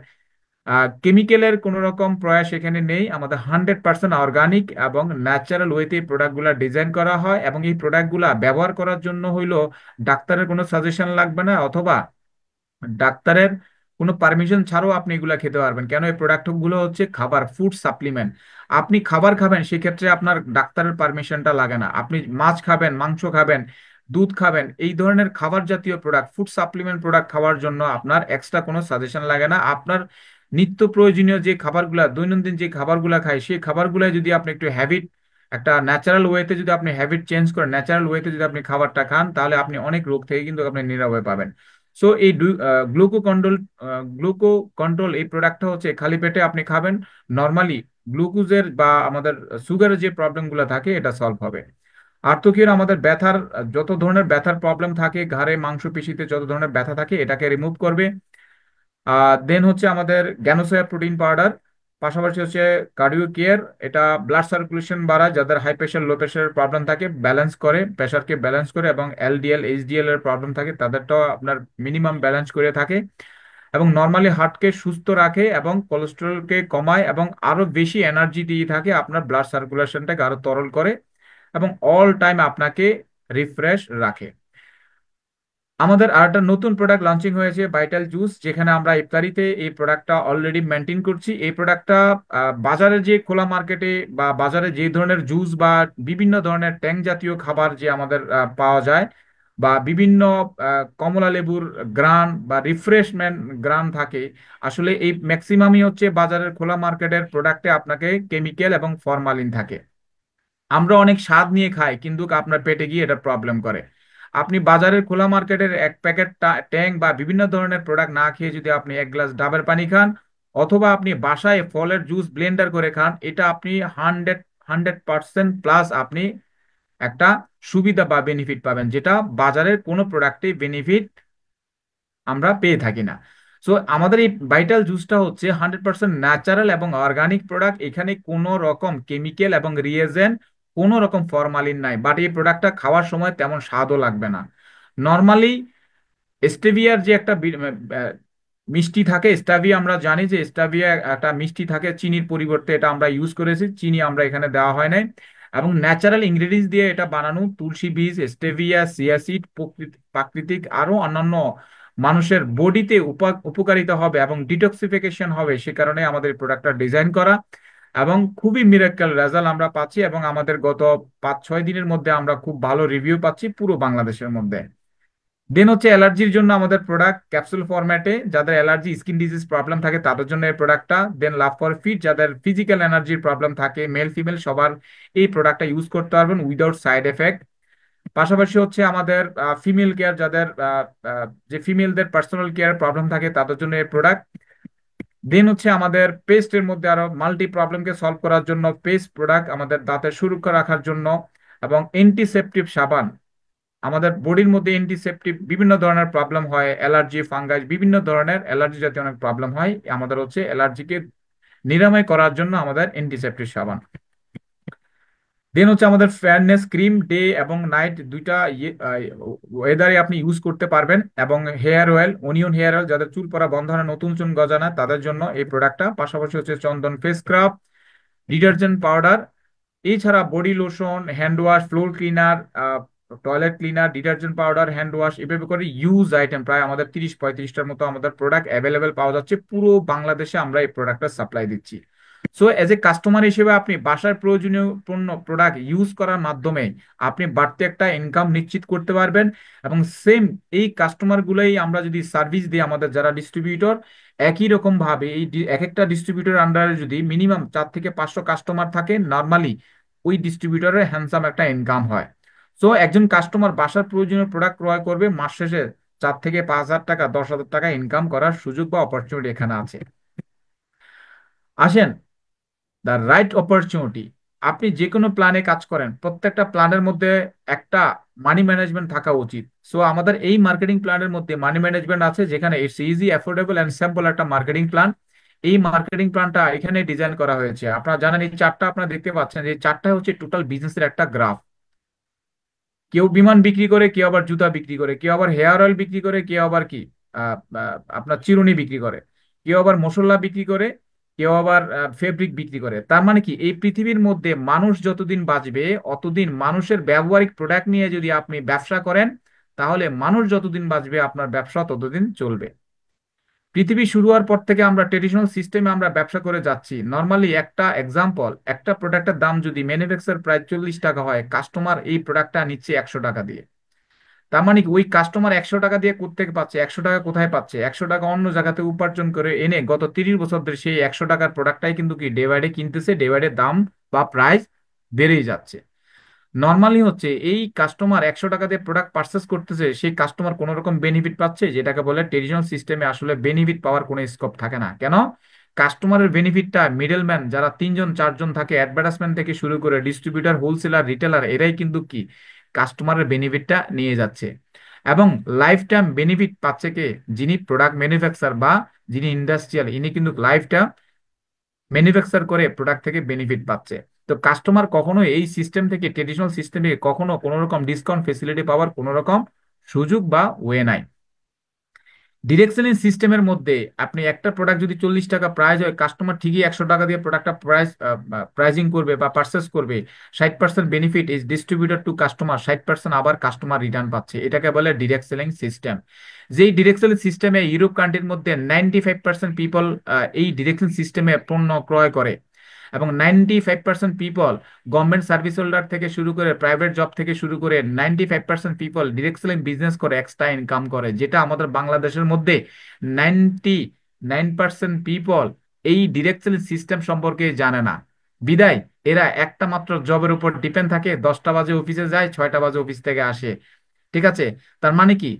কেমিক্যালের কোনো রকম প্রয়াস এখানে নেই, আমাদের 100% অর্গানিক এবং ন্যাচারাল ওয়েতে এই প্রোডাক্টগুলা ডিজাইন করা হয়, এবং এই প্রোডাক্টগুলা ব্যবহার করার জন্য হইলো ডাক্তারের কোনো সাজেশন লাগবে না, অথবা ডাক্তারের কোনো পারমিশন ছাড়াও আপনি এগুলা খেতে পারবেন। কেন, এই প্রোডাক্ট গুলো হচ্ছে খাবার, ফুড সাপ্লিমেন্ট। আপনি খাবার খাবেন, সেক্ষেত্রে আপনার ডাক্তারের পারমিশনটা লাগে না। আপনি মাছ খাবেন, মাংস খাবেন, দুধ খাবেন, এই ধরনের খাবার জাতীয় প্রোডাক্ট, ফুড সাপ্লিমেন্ট প্রোডাক্ট খাওয়ার জন্য আপনার এক্সট্রা কোনো সাজেশন লাগে না। আপনার নিত্য প্রয়োজনীয় যে খাবারগুলা, দৈনন্দিন যে খাবারগুলা খাই, সেই খাবারগুলা যদি আপনি একটু হ্যাবিট, একটা ন্যাচারাল ওয়েতে যদি আপনি হ্যাবিট চেঞ্জ করেন, ন্যাচারাল ওয়েতে যদি আপনি খাবারটা খান, তাহলে আপনি অনেক রোগ থেকে কিন্তু আপনি নিরাময় পাবেন। সো এই গ্লুকো কন্ট্রোল, গ্লুকো কন্ট্রোল এই প্রোডাক্টটা হচ্ছে খালি পেটে আপনি খাবেন, নর্মালি গ্লুকোজের বা আমাদের সুগারের যে প্রবলেমগুলো থাকে এটা সলভ হবে। আর্থোকেয়ার আমাদের ব্যথার যত ধরনের ব্যথার প্রবলেম থাকে, ঘাড়ে মাংসপেশিতে যত ধরনের ব্যথা থাকে এটাকে রিমুভ করবে। দেন হচ্ছে আমাদের জ্ঞানোসায়া প্রোটিন পাউডার, পাশাপাশি হচ্ছে কার্ডিও কেয়ার, এটা ব্লাড সার্কুলেশন বাড়ায়, যাদের হাই প্রেশার লো প্রেশারের প্রবলেম থাকে ব্যালেন্স করে, প্রেশারকে ব্যালেন্স করে, এবং এলডিএল এইচডিএল এর প্রবলেম থাকে তাদেরটাও আপনার মিনিমাম ব্যালেন্স করে থাকে, এবং নর্মালি হার্টকে সুস্থ রাখে এবং কোলেস্টেরলকে কমায়, এবং আরো বেশি এনার্জি দিয়ে থাকে, আপনার ব্লাড সার্কুলেশনটাকে আরো তরল করে, এবং অল টাইম আপনাকে রিফ্রেশ রাখে। আমাদের আর একটা নতুন প্রোডাক্ট লঞ্চিং হয়েছে, ভাইটাল জুস, যেখানে আমরা ইফতারিতে এই প্রোডাক্টটা অলরেডি মেনটেন করছি। এই প্রোডাক্টটা বাজারে যে খোলা মার্কেটে বা বাজারে যে ধরনের জুস বা বিভিন্ন ধরনের ট্যাং জাতীয় খাবার যে আমাদের পাওয়া যায়, বা বিভিন্ন কমলা লেবুর গ্রান বা রিফ্রেশমেন্ট গ্রান থাকে, আসলে এই ম্যাক্সিমামই হচ্ছে বাজারের খোলা মার্কেটের প্রোডাক্টে আপনাকে কেমিক্যাল এবং ফরমালিন থাকে। আমরা অনেক স্বাদ নিয়ে খাই, কিন্তু আপনার পেটে গিয়ে এটা প্রবলেম করে। আপনি বাজারের খোলা মার্কেটের এক প্যাকেট ট্যাং বা বিভিন্ন ধরনের প্রোডাক্ট না খেয়ে যদি আপনি এক গ্লাস ডাবের পানি খান, অথবা আপনি বাসায় ফলের জুস ব্লেন্ডার করে খান, এটা আপনি 100% প্লাস আপনি একটা সুবিধা বা বেনিফিট পাবেন, যেটা বাজারের কোনো প্রোডাক্টে বেনিফিট আমরা পেয়ে থাকি না। সো আমাদের এই ভাইটাল জুসটা হচ্ছে 100% ন্যাচারাল এবং অর্গানিক প্রোডাক্ট, এখানে কোনো রকম কেমিক্যাল এবং রিয়েজেন্ট, কোনো রকম ফরমালিন নাই, বাট এই প্রোডাক্টটা খাওয়ার সময় তেমন স্বাদও লাগবে না। নর্মালি স্টেভিয়ার যে একটা মিষ্টি থাকে, স্টাভিয়া, আমরা জানি যে স্টাভিয়া একটা মিষ্টি থাকে, চিনির পরিবর্তে এটা আমরা ইউজ করেছি, চিনি আমরা এখানে দেওয়া হয় নাই, এবং ন্যাচারাল ইনগ্রেডিয়েন্টস দিয়ে এটা বানানো, তুলসী বীজ, স্টেভিয়া, সিয়াসিড, প্রাকৃতিক আরো অন্যান্য মানুষের বডিতে উপকারিতা হবে এবং ডিটক্সিফিকেশন হবে, সে কারণে আমাদের প্রোডাক্টটা ডিজাইন করা, এবং খুবই মিরাক্কেল রেজাল্ট আমরা পাচ্ছি, এবং আমাদের গত 5-6 দিনের মধ্যে আমরা খুব ভালো রিভিউ পাচ্ছি পুরো বাংলাদেশের মধ্যে। দেন হচ্ছে অ্যালার্জির জন্য আমাদের প্রোডাক্ট ক্যাপসুল ফরম্যাটে, যাদের অ্যালার্জি স্কিন ডিজিজ প্রবলেম থাকে তাদের জন্য এই প্রোডাক্টটা। দেন লাভ ফর ফিট, যাদের ফিজিক্যাল এনার্জির প্রবলেম থাকে মেল ফিমেল সবার এই প্রোডাক্টটা ইউজ করতে পারবেন উইদাউট সাইড এফেক্ট। পাশাপাশি হচ্ছে আমাদের ফিমেল কেয়ার, যাদের যে ফিমেলদের পার্সোনাল কেয়ার প্রবলেম থাকে তাদের জন্য এই প্রোডাক্ট। দেন হচ্ছে আমাদের পেস্টের মধ্যে আরো মাল্টি প্রবলেমকে সলভ করার জন্য পেস্ট প্রোডাক্ট, আমাদের দাঁতের সুরক্ষা রাখার জন্য, এবং অ্যান্টিসেপটিভ সাবান। আমাদের বডির মধ্যে অ্যান্টিসেপটিভ বিভিন্ন ধরনের প্রবলেম হয়, অ্যালার্জি, ফাঙ্গাস, বিভিন্ন ধরনের অ্যালার্জি জাতীয় অনেক প্রবলেম হয়, আমাদের হচ্ছে অ্যালার্জিকে নিরাময় করার জন্য আমাদের অ্যান্টিসেপটিভ সাবান। দেন হচ্ছে আমাদের ফেয়ারনেস ক্রিম, ডে এবং নাইট দুইটা ওয়েদারে আপনি ইউজ করতে পারবেন, এবং hair oil, onion hair oil, যাদের চুল পড়া বন্ধ হয় না, নতুন চুল গজায় তাদের জন্য এই প্রোডাক্টটা। পাশাপাশি হচ্ছে চন্দন ফেস স্ক্রাব, ডিটারজেন্ট পাউডার, এছাড়া body lotion, hand wash, floor cleaner, toilet cleaner, detergent powder, hand wash, এভাবে করে ইউজ আইটেম প্রায় আমাদের 30-35টার মতো আমাদের প্রোডাক্ট অ্যাভেলেবেল পাওয়া যাচ্ছে, পুরো বাংলাদেশে আমরা এই প্রোডাক্টটা সাপ্লাই দিচ্ছি। সো এজ এ কাস্টমার হিসেবে আপনি বাসার প্রয়োজনীয় পণ্য প্রোডাক্ট ইউজ করার মাধ্যমে আপনি বাড়তি একটা ইনকাম নিশ্চিত করতে পারবেন, এবং সেম এই কাস্টমার গুলোই আমরা যদি সার্ভিস দিই, আমাদের যারা ডিস্ট্রিবিউটর, একই রকম ভাবে এই এক একটা ডিস্ট্রিবিউটর আন্ডারে যদি মিনিমাম 4 থেকে 500 কাস্টমার থাকে, নর্মালি ওই ডিস্ট্রিবিউটরের হ্যান্ডসাম একটা ইনকাম হয়। সো একজন কাস্টমার বাসার প্রয়োজনীয় প্রোডাক্ট ক্রয় করবে, মাস শেষে 4 থেকে 5 হাজার টাকা, 10,000 টাকা ইনকাম করার সুযোগ বা অপরচুনিটি এখানে আছে। আসেন, দ্য রাইট অপরচুনিটি, আপনি যে কোনো প্ল্যানে কাজ করেন, প্রত্যেকটা প্ল্যানের মধ্যে একটা মানি ম্যানেজমেন্ট থাকা উচিত। সো আমাদের এই মার্কেটিং প্ল্যানের মধ্যে মানি ম্যানেজমেন্ট আছে, যেখানে it's easy, affordable and simple একটা মার্কেটিং প্ল্যান। এই মার্কেটিং প্ল্যানটা এখানে ডিজাইন করা হয়েছে, আপনারা জানেন এই চারটা আপনারা দেখতে পাচ্ছেন, এই চারটা হচ্ছে টোটাল বিজনেসের একটা গ্রাফ। কেউ বিমান বিক্রি করে, কেউ আবার জুতা বিক্রি করে, কেউ আবার হেয়ার অয়েল বিক্রি করে, কেউ আবার কি আপনার চিরুনি বিক্রি করে, কেউ আবার মশলা বিক্রি করে, কেউ আবার ফেব্রিক বিক্রি করে। তার মানে কি, এই পৃথিবীর মধ্যে মানুষ যতদিন বাঁচবে অতদিন মানুষের ব্যবহারিক প্রোডাক্ট নিয়ে যদি আপনি ব্যবসা করেন, তাহলে মানুষ যতদিন বাঁচবে আপনার ব্যবসা ততদিন চলবে। পৃথিবী শুরু হওয়ার পর থেকে আমরা ট্রেডিশনাল সিস্টেমে আমরা ব্যবসা করে যাচ্ছি। নর্মালি একটা এক্সাম্পল, একটা প্রোডাক্টের দাম যদি ম্যানুফ্যাকচার প্রাইস 40 টাকা হয়, কাস্টমার এই প্রোডাক্টটা নিচ্ছে 100 টাকা দিয়ে। তার মানে কি, ওই কাস্টমার 100 টাকা দিয়ে কোত্থেকে পাচ্ছে, 100 টাকা কোথায় পাচ্ছে, 100 টাকা অন্য জায়গাতে উপার্জন করে এনে গত 30 বছর ধরে সেই 100 টাকার প্রোডাক্টটাই কিন্তু কি ডে বাই ডে কিনতেছে, ডে বাই ডে দাম বা প্রাইস বেড়েই যাচ্ছে। নর্মালি হচ্ছে এই কাস্টমার 100 টাকা দিয়ে প্রোডাক্ট পারচেস করতেছে, সেই কাস্টমার কোনো রকম বেনিফিট পাচ্ছে, যেটাকে বলে ট্রেডিশনাল সিস্টেমে আসলে বেনিফিট পাওয়ার কোনো স্কোপ থাকে না। কেন? কাস্টমারের বেনিফিটটা মিডলম্যান যারা তিনজন চারজন থাকে, অ্যাডভার্টাইজমেন্ট থেকে শুরু করে ডিস্ট্রিবিউটর, হোলসেলার, রিটেলার, এরাই কিন্তু কি কাস্টমারের বেনিফিটটা নিয়ে যাচ্ছে। এবং লাইফ টাইম বেনিফিট পাচ্ছে কে? যিনি প্রোডাক্ট ম্যানুফ্যাকচার বা যিনি ইন্ডাস্ট্রিয়াল, ইনি কিন্তু লাইফ টাইম ম্যানুফ্যাকচার করে প্রোডাক্ট থেকে বেনিফিট পাচ্ছে। তো কাস্টমার কখনো এই সিস্টেম থেকে, ট্রেডিশনাল সিস্টেম থেকে কখনো কোনো রকম ডিসকাউন্ট ফেসিলিটি পাওয়ার কোনো রকম সুযোগ বা ওয়ে নাই। ডিরেক্ট সেলিং সিস্টেমের মধ্যে আপনি একটা প্রোডাক্ট যদি 40 টাকা প্রাইস হয়, কাস্টমার ঠিকই 100 টাকা দিয়ে প্রোডাক্টটা প্রাইজিং করবে বা পারচেস করবে। 60% benefit is distributed to customer, 60% আবার কাস্টমার রিটার্ন পাচ্ছে। এটাকে বলে ডিরেক্ট সেলিং সিস্টেম। যেই ডিরেক্ট সেলিং সিস্টেমে ইউরোপ কান্ট্রির মধ্যে 95% পিপল এই ডিরেক্ট সেলিং সিস্টেমে পণ্য ক্রয় করে, এবং 95% পিপল গভর্নমেন্ট সার্ভিস হোল্ডার থেকে শুরু করে প্রাইভেট জব থেকে শুরু করে 95% পিপল ডিরেক্ট সেলিং বিজনেস করে এক্সট্রা ইনকাম করে, যেটা আমাদের বাংলাদেশের মধ্যে 99% পিপল এই ডিরেক্ট সেলিং সিস্টেম সম্পর্কে জানে না। বিদায় এরা একটা মাত্র জবের উপর ডিপেন্ড থাকে, 10টা বাজে অফিসে যায়, 6টা বাজে অফিস থেকে আসে। ঠিক আছে? তার মানে কি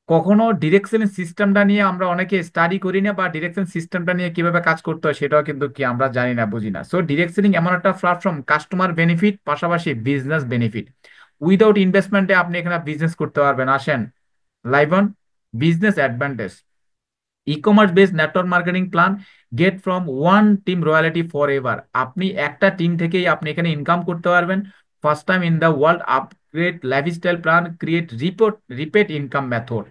কখনো ডিরেকশন সিস্টেমটা নিয়ে আমরা অনেকে স্টাডি করি না, বা ডিরেকশন সিস্টেমটা নিয়ে কিভাবে কাজ করতে হয় সেটাও কিন্তু কি আমরা জানি না, বুঝি না। সো ডিরেকশনিং এমন একটা প্ল্যাটফর্ম, কাস্টমার বেনিফিট পাশাপাশি বিজনেস বেনিফিট। উইদাউট ইনভেস্টমেন্টে আপনি এখানে বিজনেস করতে পারবেন। আসেন live on business advantage. E-commerce based network marketing plan, get from one team royalty for ever. আপনি একটা টিম থেকেই আপনি এখানে ইনকাম করতে পারবেন। First time in the world, upgrade lifestyle plan, create repeat income method.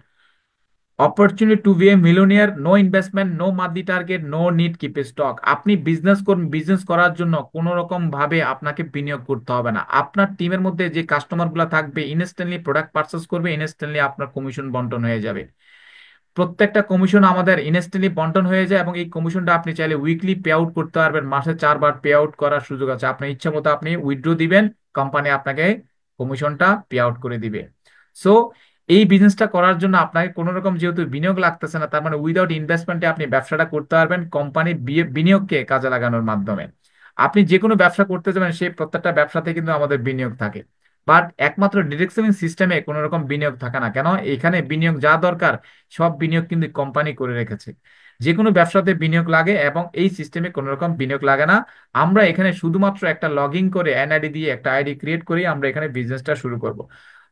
Opportunity to be a millionaire, no investment, no monthly target, no need keep stock. আপনি business করুন, business করার জন্য কোনো রকম ভাবে আপনাকে বিনিয়োগ করতে হবে না। আপনার টিমের মধ্যে যে কাস্টমার গুলা থাকবে ইনস্ট্যান্টলি প্রোডাক্ট পারচেস করবে, ইনস্ট্যান্টলি আপনার কমিশন বন্টন হয়ে যাবে। প্রত্যেকটা কমিশন আমাদের ইনস্ট্যান্টলি বন্টন হয়ে যায়, এবং এই কমিশনটা আপনি চাইলে উইকলি পে আউট করতে পারবেন। মাসে 4বার পে আউট করার সুযোগ আছে। আপনার ইচ্ছা মতো আপনি উইথড্র দিবেন, কোম্পানি আপনাকে কমিশনটা পে আউট করে দিবে। সো এই বিজনেসটা করার জন্য আপনাকে কোনো রকম যেহেতু বিনিয়োগ লাগতেছে না, তার মানে উইদাউট ইনভেস্টমেন্টে আপনি ব্যবসাটা করতে পারবেন কোম্পানির বিনিয়োগকে কাজে লাগানোর মাধ্যমে। আপনি যে কোনো ব্যবসা করতে যাবেন, সেই প্রত্যেকটা ব্যবসাতে কিন্তু আমাদের বিনিয়োগ থাকে। বাট একমাত্র ডিরেক্ট সেলিং সিস্টেমে কোনো রকম বিনিয়োগ থাকে না। কেন? এখানে বিনিয়োগ যা দরকার সব বিনিয়োগ কিন্তু কোম্পানি করে রেখেছে। যে কোনো ব্যবসাতে বিনিয়োগ লাগে, এবং এই সিস্টেমে কোনো রকম বিনিয়োগ লাগে না। আমরা এখানে শুধুমাত্র একটা লগ ইন করে এনআইডি দিয়ে একটা আইডি ক্রিয়েট করি, আমরা এখানে বিজনেসটা শুরু করব।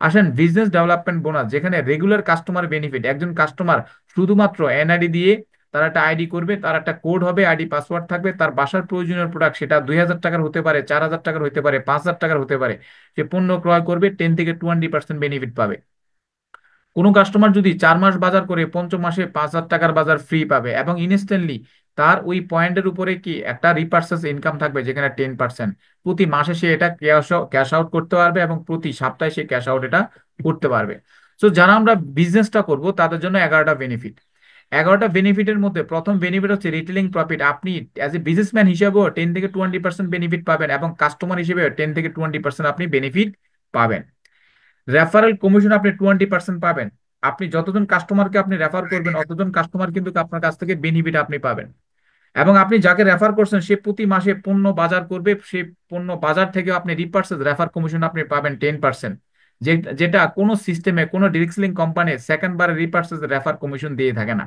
আসেন বিজনেস ডেভেলপমেন্ট বোনাস, যেখানে রেগুলার কাস্টমার বেনিফিট। একজন কাস্টমার শুধুমাত্র এনআইডি দিয়ে তার একটা আইডি করবে, তার একটা কোড হবে, আইডি পাসওয়ার্ড থাকবে, তার বাসার প্রয়োজনীয় প্রোডাক্ট, সেটা 2000 টাকার হতে পারে, 4000 টাকার হতে পারে, 5000 টাকার হতে পারে, সে পণ্য ক্রয় করবে, 10 থেকে 20% বেনিফিট পাবে। কোনো কাস্টমার যদি 4 মাস বাজার করে পঞ্চম মাসে 5000 টাকার বাজার ফ্রি পাবে, এবং ইনস্ট্যান্টলি তার ওই পয়েন্টের উপরে কি একটা রিপার্সেস ইনকাম থাকবে, যেখানে 10%। প্রতি মাসে সে এটা ক্যাশ আউট করতে পারবে, এবং প্রতি সপ্তাহে সে ক্যাশ আউট এটা করতে পারবে। তো যারা আমরা বিজনেসটা করব তাদের জন্য 11টা বেনিফিট। 11টা বেনিফিটের মধ্যে প্রথম বেনিফিট হচ্ছে রিটেলিং প্রফিট। আপনি অ্যাজ এ বিজনেসম্যান হিসেবেও 10 থেকে 20% বেনিফিট পাবেন, এবং কাস্টমার হিসেবে 10 থেকে 20% আপনি বেনিফিট পাবেন। রেফারেল কমিশন আপনি 20% পাবেন। আপনি যতজন কাস্টমারকে আপনি রেফার করবেন, অতজন কাস্টমার কিন্তু আপনার কাছ থেকে বেনিফিট আপনি পাবেন। এবং আপনি যাকে রেফার করছেন সে প্রতি মাসে পণ্য বাজার করবে, সেই পণ্য বাজার থেকে আপনি রিপার্সেস রেফার কমিশন আপনি পাবেন 10%। যেটা কোনো সিস্টেমে, কোনো ডিরেক্ট সেলিং কোম্পানি সেকেন্ড বারে রিপার্সেস রেফার কমিশন দিয়ে থাকে না।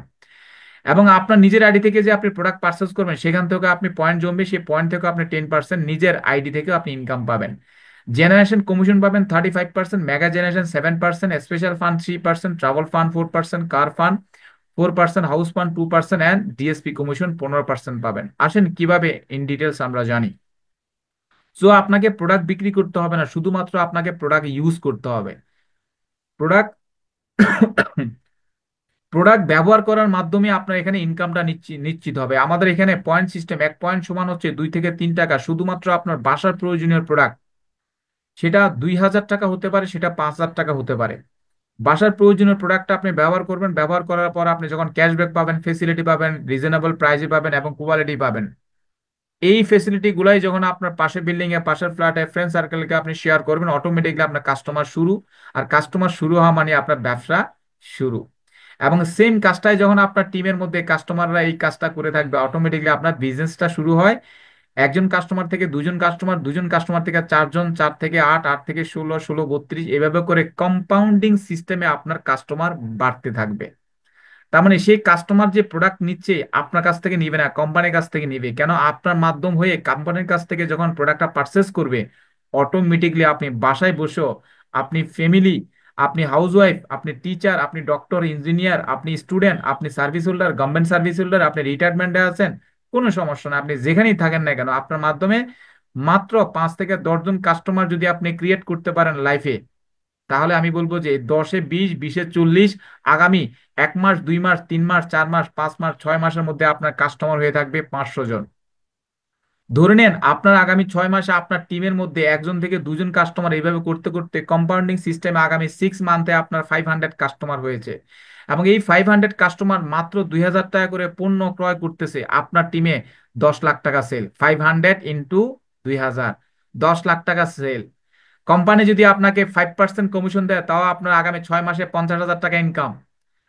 এবং আপনার নিজের আইডি থেকে যে আপনি প্রোডাক্ট পারচেস করবেন, সেখান থেকে আপনি পয়েন্ট জমবে, সেই পয়েন্ট থেকে আপনি 10% নিজের আইডি থেকে আপনি ইনকাম পাবেন। জেনারেশন কমিশন পাবেন 35%, mega generation 7%, special fund 3%, travel fund 4%, car fund 4%, house fund 2%, and DSP commission 15% পাবেন। আসেন কিভাবে ইন ডিটেলস আমরা জানি। সো আপনাকে প্রোডাক্ট বিক্রি করতে হবে না, শুধুমাত্র আপনাকে প্রোডাক্ট ইউজ করতে হবে। প্রোডাক্ট প্রোডাক্ট ব্যবহার করার মাধ্যমে আপনার এখানে ইনকামটা নিশ্চিত হবে। আমাদের এখানে পয়েন্ট সিস্টেম, 1 পয়েন্ট সমান হচ্ছে 2 থেকে 3 টাকা, শুধুমাত্র আপনার বাসার প্রয়োজনীয় প্রোডাক্ট, সেটা 2000 টাকা হতে পারে, সেটা 5000 টাকা হতে পারে। বাসার প্রয়োজনীয় প্রোডাক্টটা আপনি ব্যবহার করবেন, ব্যবহার করার পর আপনি যখন ক্যাশব্যাক পাবেন, ফেসিলিটি পাবেন, রিজনেবল প্রাইসে পাবেন, এবং কোয়ালিটি পাবেন। এই ফেসিলিটি গুলাই যখন আপনার পাশের বিল্ডিং এ, পাশের ফ্ল্যাটে, ফ্রেন্ড সার্কেলকে আপনি শেয়ার করবেন, অটোমেটিকলি আপনার কাস্টমার শুরু। আর কাস্টমার শুরু হওয়া মানে আপনার ব্যবসা শুরু। এবং সেম কাজটাই যখন আপনার টিমের মধ্যে কাস্টমাররা এই কাজটা করে থাকবে, অটোমেটিকলি আপনার বিজনেসটা শুরু হয়। একজন কাস্টমার থেকে দুজন কাস্টমার, দুজন কাস্টমার থেকে চারজন, 4 থেকে 8, 8 থেকে 16, 16 32, এভাবে করে কম্পাউন্ডিং সিস্টেমে আপনার কাস্টমার বাড়তে থাকবে। তার মানে সেই কাস্টমার যে প্রোডাক্ট নিচ্ছে আপনার কাছ থেকে নিবে না, কোম্পানির কাছ থেকে নিবে। কেন? আপনার মাধ্যম হয়ে কোম্পানির কাছ থেকে যখন প্রোডাক্টটা পারচেস করবে, অটোমেটিকলি আপনি বাসায় বসেও, আপনি ফ্যামিলি, আপনি হাউসওয়াইফ, আপনি টিচার, আপনি ডক্টর, ইঞ্জিনিয়ার, আপনি স্টুডেন্ট, আপনি service holder, government service holder, আপনি রিটায়ারমেন্টে আছেন, কোনো সমস্যা না, আপনি যেখানেই থাকেন না কেন, আপনার মাধ্যমে মাত্র 5 থেকে 10 জন কাস্টমার যদি আপনি ক্রিয়েট করতে পারেন লাইফে, তাহলে আমি বলবো যে 10-এ 20, 20-এ 40, আগামী 1 মাস, 2 মাস, 3 মাস, 4 মাস, 5 মাস, 6 মাসের মধ্যে আপনার কাস্টমার হয়ে থাকবে 500 জন। ধরে নেন আপনার আগামী 6 মাসে আপনার টিমের মধ্যে 1 থেকে 2 জন কাস্টমার, এইভাবে করতে করতে কম্পাউন্ডিং সিস্টেমে আগামী 6 মান্থে আপনার 500 কাস্টমার হয়েছে। এবং এই 500 কাস্টমার মাত্র 2,000 টাকা করে পণ্য ক্রয় করতেছে, আপনার টিমে 10 লাখ টাকা সেল। 500 × 2,000, 10 লাখ টাকা সেল। কোম্পানি যদি আপনাকে 5% কমিশন দেয়, তাও আপনার আগামী 6 মাসে 50,000 টাকা ইনকাম।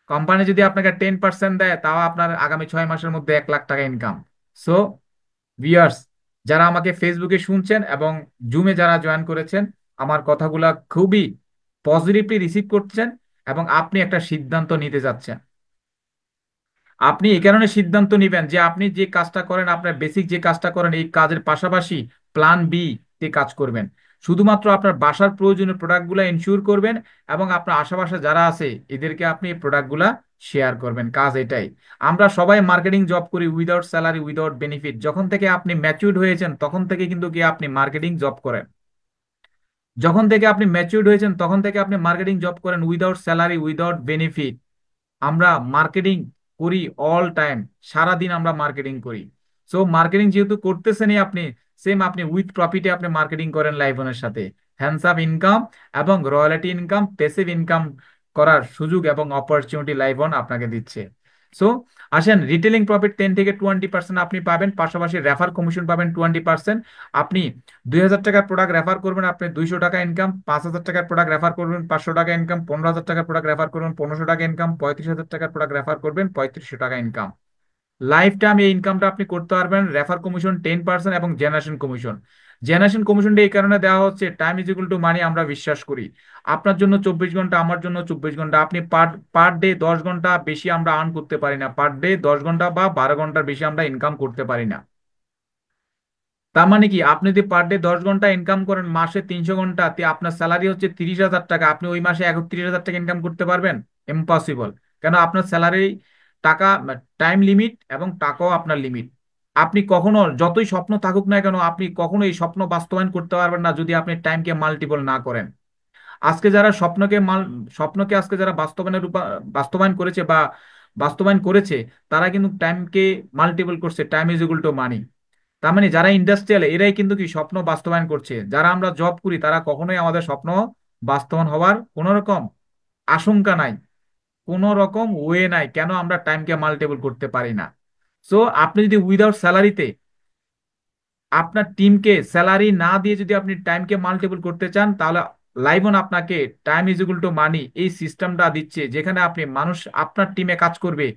কোম্পানি যদি আপনাকে 10% দেয়, তাও আপনার আগামী 6 মাসের মধ্যে 1 লাখ টাকা ইনকাম। সো ভিউয়ার্স, যারা আমাকে ফেসবুকে শুনছেন এবং জুমে যারা জয়েন করেছেন, আমার কথাগুলা খুবই পজিটিভলি রিসিভ করছেন এবং আপনি একটা সিদ্ধান্ত নিতে যাচ্ছেন। আপনি এই কারণে সিদ্ধান্ত নিবেন যে আপনি যে কাজটা করেন, আপনার বেসিক যে কাজটা করেন, এই কাজের পাশাপাশি প্ল্যান বি তে কাজ করবেন। শুধুমাত্র আপনার বাসার প্রয়োজনীয় প্রোডাক্টগুলো ইনশিওর করবেন এবং আপনার আশেপাশে যারা আছে এদেরকে আপনি এই প্রোডাক্টগুলা শেয়ার করবেন। কাজ এটাই। আমরা সবাই মার্কেটিং জব করি উইদাউট স্যালারি, উইদাউট বেনিফিট। যখন থেকে আপনি ম্যাচিউরড হয়েছেন তখন থেকে কিন্তু কি আপনি মার্কেটিং জব করেন। যখন থেকে আপনি ম্যাচিউরড হয়েছেন তখন থেকে আপনি মার্কেটিং জব করেন উইদাউট স্যালারি, উইদাউট বেনিফিট। আমরা মার্কেটিং করি অল টাইম, সারাদিন আমরা মার্কেটিং করি। সো মার্কেটিং যেহেতু করতেছেনই আপনি, সেম আপনি উইথ প্রফিটে আপনি মার্কেটিং করেন লাইভনের সাথে। হ্যান্ডসাম ইনকাম এবং রয়্যালটি ইনকাম, প্যাসিভ ইনকাম করার সুযোগ এবং অপরচুনিটি লাইভন আপনাকে দিচ্ছে। সো আসেন, রিটেলিং প্রফিট 10 থেকে 20% আপনি পাবেন, পাশাপাশি রেফার কমিশন পাবেন 20%। আপনি 2,000 টাকার প্রোডাক্ট রেফার করবেন, আপনি 200 টাকা ইনকাম। 5,000 টাকার প্রোডাক্ট রেফার করবেন, 500 টাকা ইনকাম। 15,000 টাকার প্রোডাক্ট রেফার করবেন, 1,500 টাকা ইনকাম। 35,000 টাকার প্রোডাক্ট রেফার করবেন, 3,500 টাকা ইনকাম। লাইফ টাইম এই ইনকামটা আপনি করতে পারবেন। রেফার কমিশন 10% এবং জেনারেশন কমিশন। জেনারেশন কমিশনটা এই কারণে দেওয়া হচ্ছে, time is equal to money আমরা বিশ্বাস করি। আপনার জন্য 24 ঘন্টা, আমার জন্য 24 ঘন্টা। আপনি পার পার ডে 10 ঘন্টা বেশি আমরা আর্ন করতে পারি না, পার ডে 10 ঘন্টা বা 12 ঘন্টার বেশি আমরা ইনকাম করতে পারি না। তার মানে কি, আপনি যদি পার ডে 10 ঘন্টা ইনকাম করেন, মাসে 300 ঘন্টা, আপনার স্যালারি হচ্ছে 30,000 টাকা, আপনি ওই মাসে 31,000 টাকা ইনকাম করতে পারবেন? ইম্পসিবল। কেন? আপনার স্যালারি, টাকা, টাইম লিমিট এবং টাকাও আপনার লিমিট। আপনি কখনো যতই স্বপ্ন থাকুক না কেন, আপনি কখনো এই স্বপ্ন বাস্তবায়ন করতে পারবেন না যদি আপনি টাইমকে মাল্টিপল না করেন। আজকে যারা স্বপ্নকে আজকে যারা বাস্তবায়ন করেছে বা বাস্তবায়ন করেছে, তারা কিন্তু টাইমকে মাল্টিপল করছে। Time is equal to money. তার মানে যারা ইন্ডাস্ট্রিয়াল, এরাই কিন্তু কি স্বপ্ন বাস্তবায়ন করছে। যারা আমরা জব করি তারা কখনোই আমাদের স্বপ্ন বাস্তবায়ন হওয়ার কোনো রকম আশঙ্কা নাই, কোনো রকম ওয়ে নাই। কেন? আমরা টাইমকে মাল্টিপল করতে পারি না। সো আপনি যদি উইদাউট স্যালারিতে আপনার টিমকে স্যালারি না দিয়ে যদি আপনি টাইমকে মাল্টিপল করতে চান, তাহলে লাইভন আপনাকে time is equal to money এই সিস্টেমটা দিচ্ছে, যেখানে আপনি মানুষ আপনার টিমে কাজ করবে,